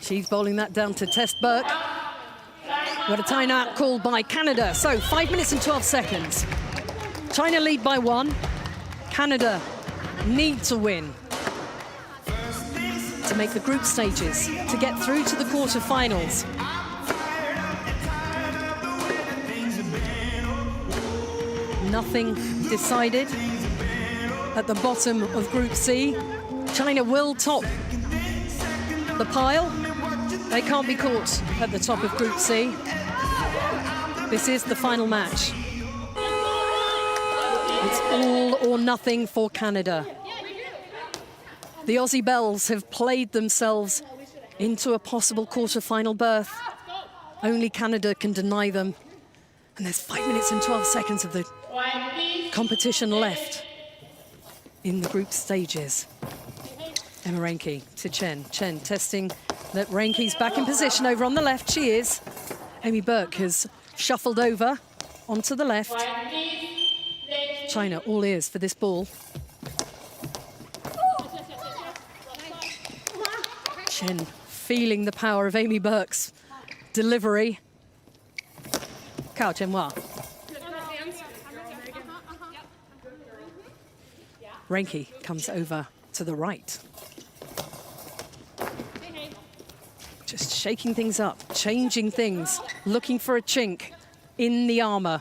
She's bowling that down to Test Burke. What a timeout called by Canada. So 5 minutes and 12 seconds. China lead by 1. Canada need to win to make the group stages, to get through to the quarterfinals. Nothing decided at the bottom of Group C. China will top the pile. They can't be caught at the top of Group C. This is the final match. It's all or nothing for Canada. The Aussie Bells have played themselves into a possible quarter-final berth. Only Canada can deny them. And there's 5 minutes and 12 seconds of the competition left. in the group stages. Emma Reinke to Chen. Chen testing that Reinke's back in position over on the left. She is. Amy Burke has shuffled over onto the left. China all ears for this ball. Chen feeling the power of Amy Burke's delivery. Cao Chenhua. Reinke comes over to the right. Just shaking things up, changing things, looking for a chink in the armour.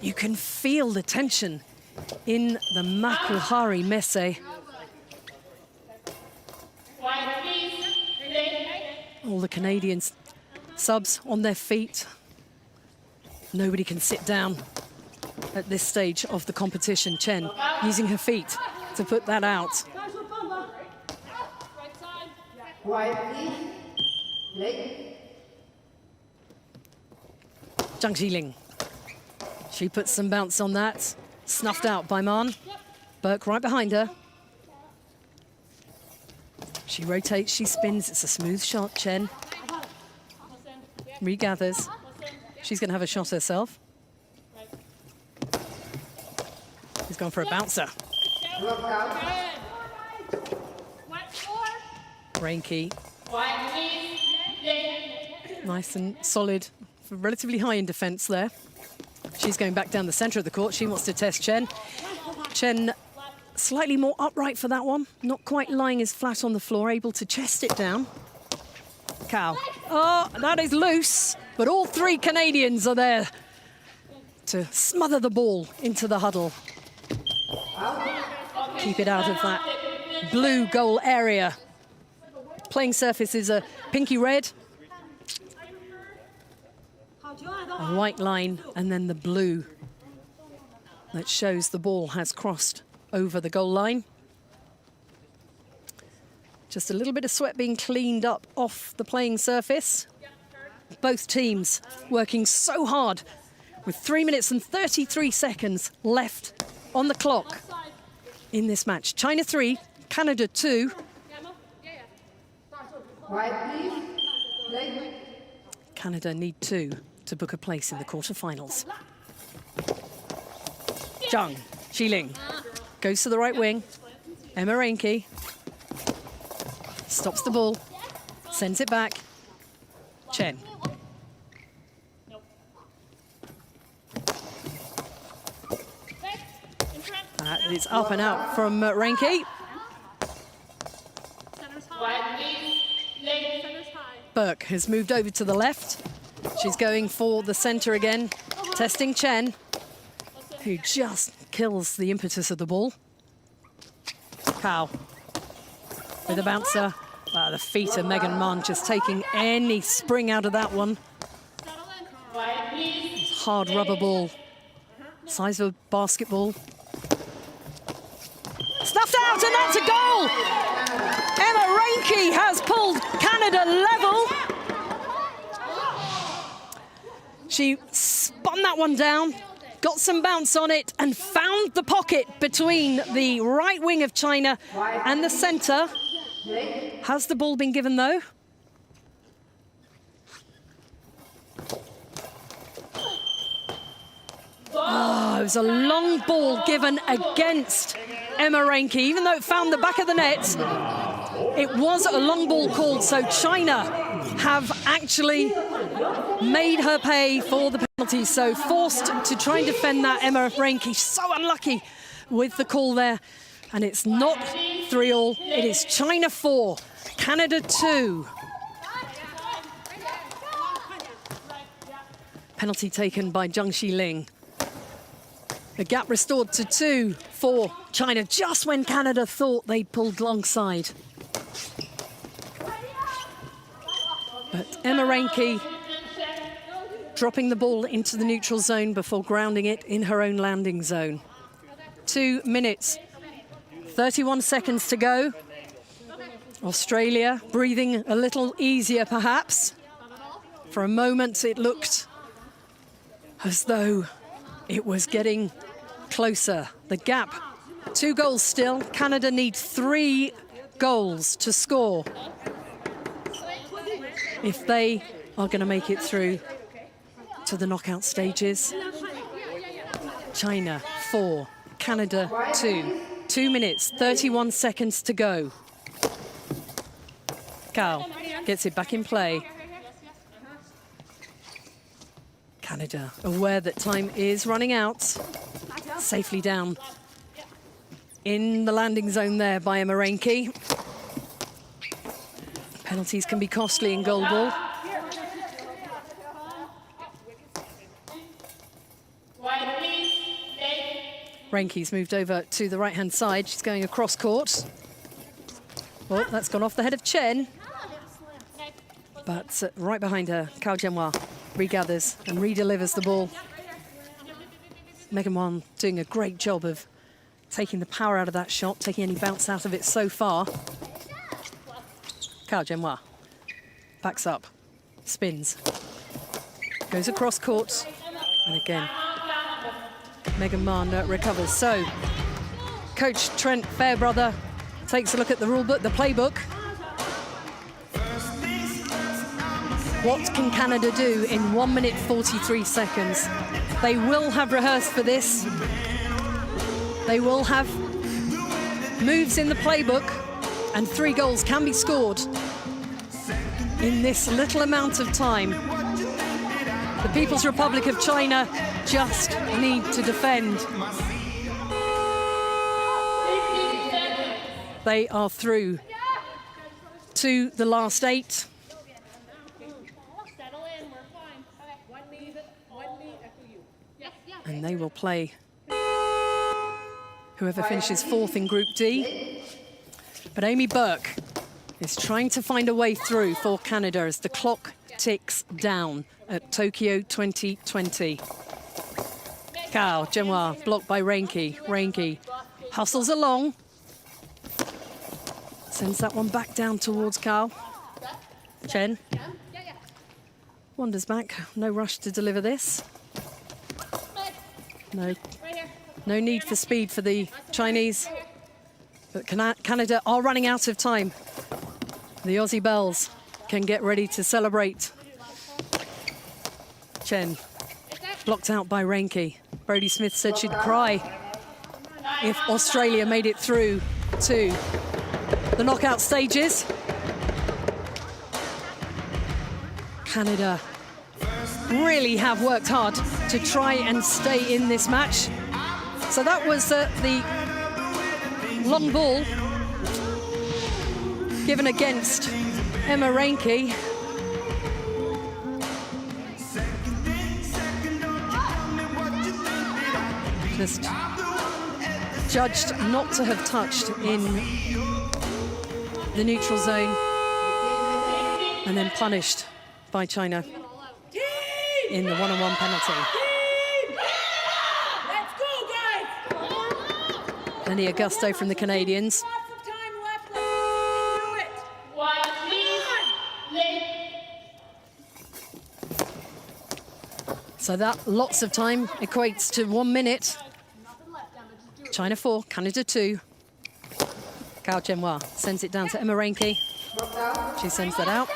You can feel the tension in the Makuhari Messe. All the Canadian subs on their feet. Nobody can sit down at this stage of the competition. Chen using her feet to put that out. Zhang Xiling. She puts some bounce on that. Snuffed out by Man. Burke right behind her. She rotates, she spins. It's a smooth shot, Chen. Regathers. She's going to have a shot herself. He's gone for a bouncer. Reinke. Nice and solid, relatively high in defence there. She's going back down the centre of the court. She wants to test Chen. Chen slightly more upright for that one. Not quite lying as flat on the floor, able to chest it down. Cao. Oh, that is loose. But all three Canadians are there to smother the ball into the huddle. Keep it out of that blue goal area. Playing surface is a pinky red. A white line and then the blue that shows the ball has crossed over the goal line. Just a little bit of sweat being cleaned up off the playing surface. Both teams working so hard with 3 minutes and 33 seconds left on the clock in this match. China 3, Canada 2. Canada need 2 to book a place in the quarterfinals. Zhang Xiling goes to the right wing. Emma Reinke stops the ball, sends it back. Chen. It's up and out from Reinke. Burke has moved over to the left. She's going for the centre again, testing Chen, who just kills the impetus of the ball. Cao with a bouncer. The feet of Megan Mann just taking any spring out of that one. Hard rubber ball, size of a basketball. Snuffed out, and that's a goal! Emma Reinke has pulled Canada level. She spun that one down, got some bounce on it, and found the pocket between the right wing of China and the centre. Has the ball been given, though? Oh, it was a long ball given against Emma Reinke. Even though it found the back of the net, it was a long ball called, so China have actually made her pay for the penalty. So forced to try and defend that, Emma Reinke. So unlucky with the call there. And it's not 3-all, it is China 4, Canada 2. Penalty taken by Zhang Xiling. The gap restored to 2 for China, just when Canada thought they'd pulled alongside. But Emma Reinke dropping the ball into the neutral zone before grounding it in her own landing zone. 2 minutes, 31 seconds to go. Australia breathing a little easier, perhaps. For a moment, it looked as though it was getting closer. The gap, 2 goals still. Canada need 3 goals to score if they are going to make it through to the knockout stages. China 4, Canada 2. 2 minutes, 31 seconds to go. Cal gets it back in play. Canada aware that time is running out. Safely down in the landing zone there by Marenki. Penalties can be costly in goalball. Renke's moved over to the right-hand side. She's going across court. Oh, that's gone off the head of Chen. But right behind her, Cao Jianhua regathers and redelivers the ball. Megan Wan doing a great job of taking the power out of that shot, taking any bounce out of it so far. Cao Jianhua backs up, spins, goes across court, and again, Megan Mann recovers. So, Coach Trent Fairbrother takes a look at the rule book, the playbook. What can Canada do in 1 minute 43 seconds? They will have rehearsed for this. They will have moves in the playbook, and 3 goals can be scored in this little amount of time. The People's Republic of China just need to defend. They are through to the last 8. And they will play whoever finishes 4th in Group D. But Amy Burke is trying to find a way through for Canada as the clock ticks down at Tokyo 2020. Cao Jianhua blocked by Renke. Renke hustles along. Sends that one back down towards Cao. Chen wanders back. No rush to deliver this. No need for speed for the Chinese. But Canada are running out of time. The Aussie Bells can get ready to celebrate. Chen blocked out by Renke. Brodie Smith said she'd cry if Australia made it through to the knockout stages. Canada really have worked hard to try and stay in this match. So that was the long ball given against Emma Renke. Just judged not to have touched in the neutral zone and then punished by China in the one-on-one penalty. Plenty of gusto from the Canadians. So that lots of time equates to 1 minute. China 4, Canada 2. Cao Jianhua sends it down to Emma Renke. She sends that out.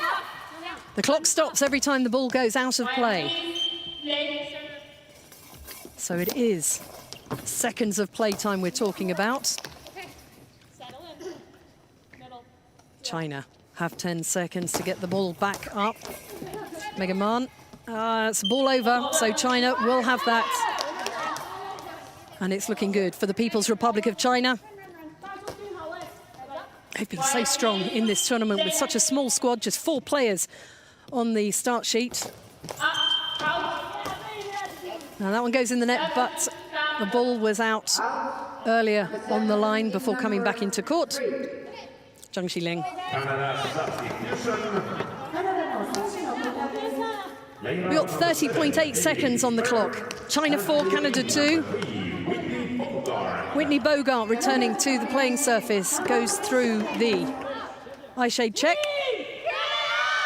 The clock stops every time the ball goes out of play. So it is seconds of play time we're talking about. China have 10 seconds to get the ball back up. Megan Mann, it's a ball over, so China will have that. And it's looking good for the People's Republic of China. They've been so strong in this tournament with such a small squad, just 4 players on the start sheet. Now that one goes in the net, but the ball was out earlier on the line before coming back into court. Zhang Xiling. We've got 30.8 seconds on the clock. China 4, Canada 2. Whitney Bogart returning to the playing surface, goes through the eye shade check.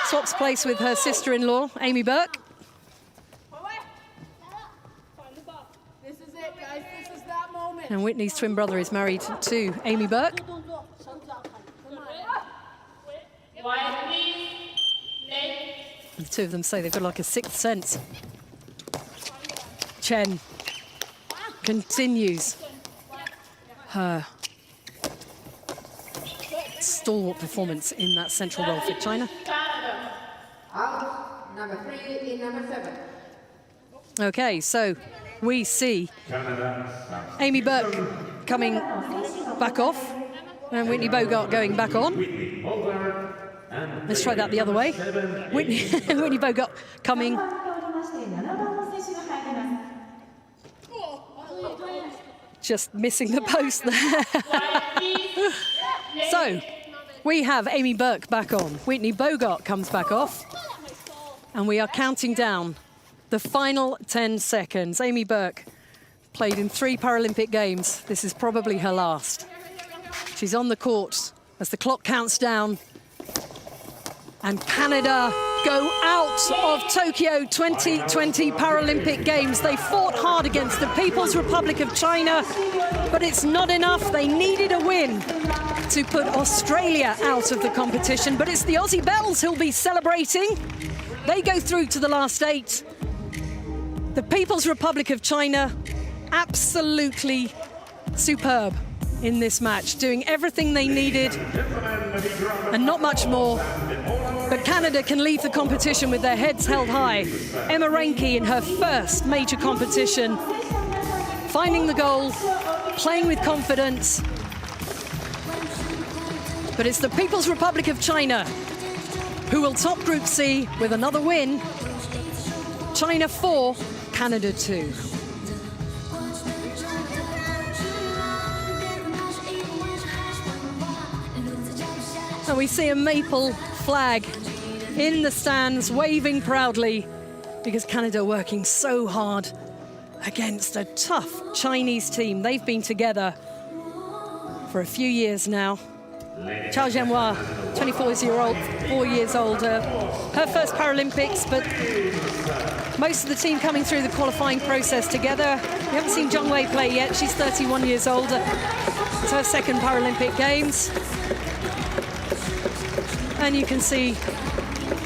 Swaps place with her sister-in-law, Amy Burke. And Whitney's twin brother is married to Amy Burke. The two of them say they've got like a sixth sense. Chen continues her stalwart performance in that central role for China. Out, number 3 in number 7. Okay, so we see Amy Burke coming back off and Whitney Bogart going back on. Let's try that the other way. Whitney Bogart coming. Just missing the post there. So we have Amy Burke back on. Whitney Bogart comes back off. And we are counting down the final 10 seconds. Amy Burke played in 3 Paralympic Games. This is probably her last. She's on the court as the clock counts down. And Canada go out of Tokyo 2020 Paralympic Games. They fought hard against the People's Republic of China, but it's not enough. They needed a win to put Australia out of the competition, but it's the Aussie Bells who'll be celebrating. They go through to the last 8. The People's Republic of China, absolutely superb in this match, doing everything they needed and not much more. But Canada can leave the competition with their heads held high. Emma Reinke in her first major competition, finding the goal, playing with confidence. But it's the People's Republic of China who will top Group C with another win. China 4, Canada 2. And we see a maple flag in the stands waving proudly because Canada are working so hard against a tough Chinese team. They've been together for a few years now. Chao Zhenhua, 4 years old, her first Paralympics, but most of the team coming through the qualifying process together. We haven't seen Zheng Wei play yet. She's 31 years old. It's her second Paralympic Games. And you can see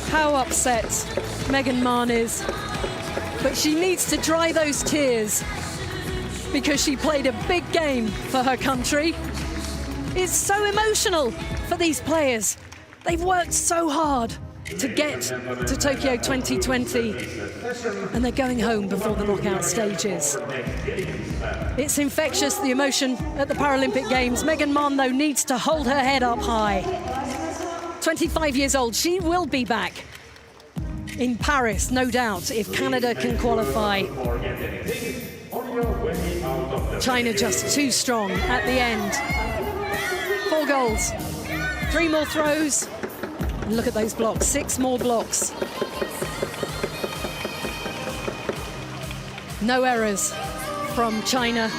how upset Megan Mann is. But she needs to dry those tears because she played a big game for her country. It's so emotional for these players. They've worked so hard to get to Tokyo 2020 and they're going home before the knockout stages. It's infectious, the emotion at the Paralympic Games. Megan Mann, though, needs to hold her head up high. 25 years old, she will be back in Paris, no doubt, if Canada can qualify. China just too strong at the end. 4 goals, 3 more throws, and look at those blocks, 6 more blocks. No errors from China.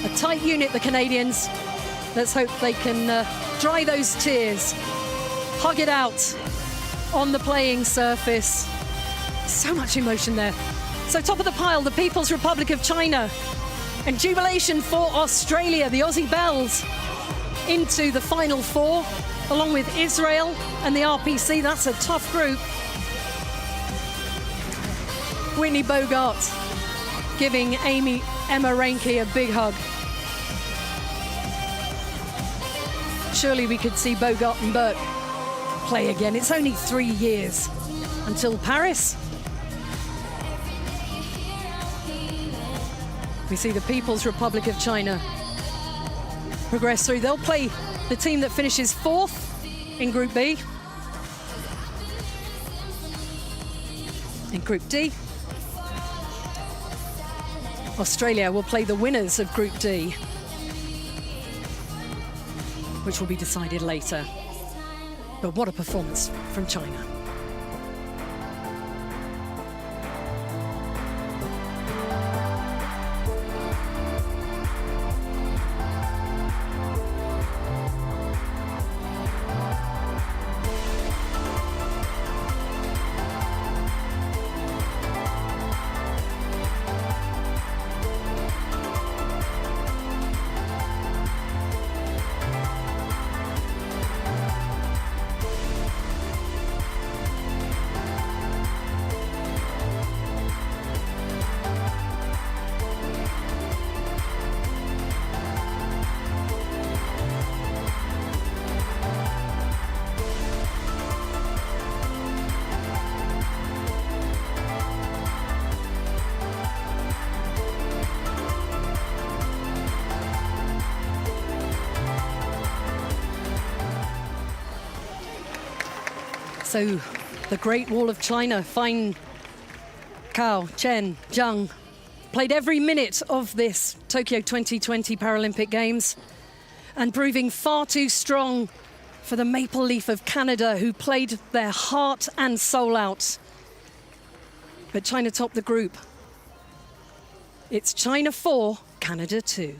A tight unit, the Canadians. Let's hope they can dry those tears, hug it out on the playing surface. So much emotion there. So top of the pile, the People's Republic of China. And jubilation for Australia, the Aussie Bells into the final 4, along with Israel and the RPC. That's a tough group. Whitney Bogart giving Emma Reinke a big hug. Surely we could see Bogart and Burke play again. It's only 3 years until Paris. We see the People's Republic of China progress through. They'll play the team that finishes 4th in Group B. In Group D, Australia will play the winners of Group D, which will be decided later. But what a performance from China. So the Great Wall of China, Fine Cao, Chen, Zhang, played every minute of this Tokyo 2020 Paralympic Games and proving far too strong for the Maple Leaf of Canada, who played their heart and soul out. But China topped the group. It's China 4, Canada 2.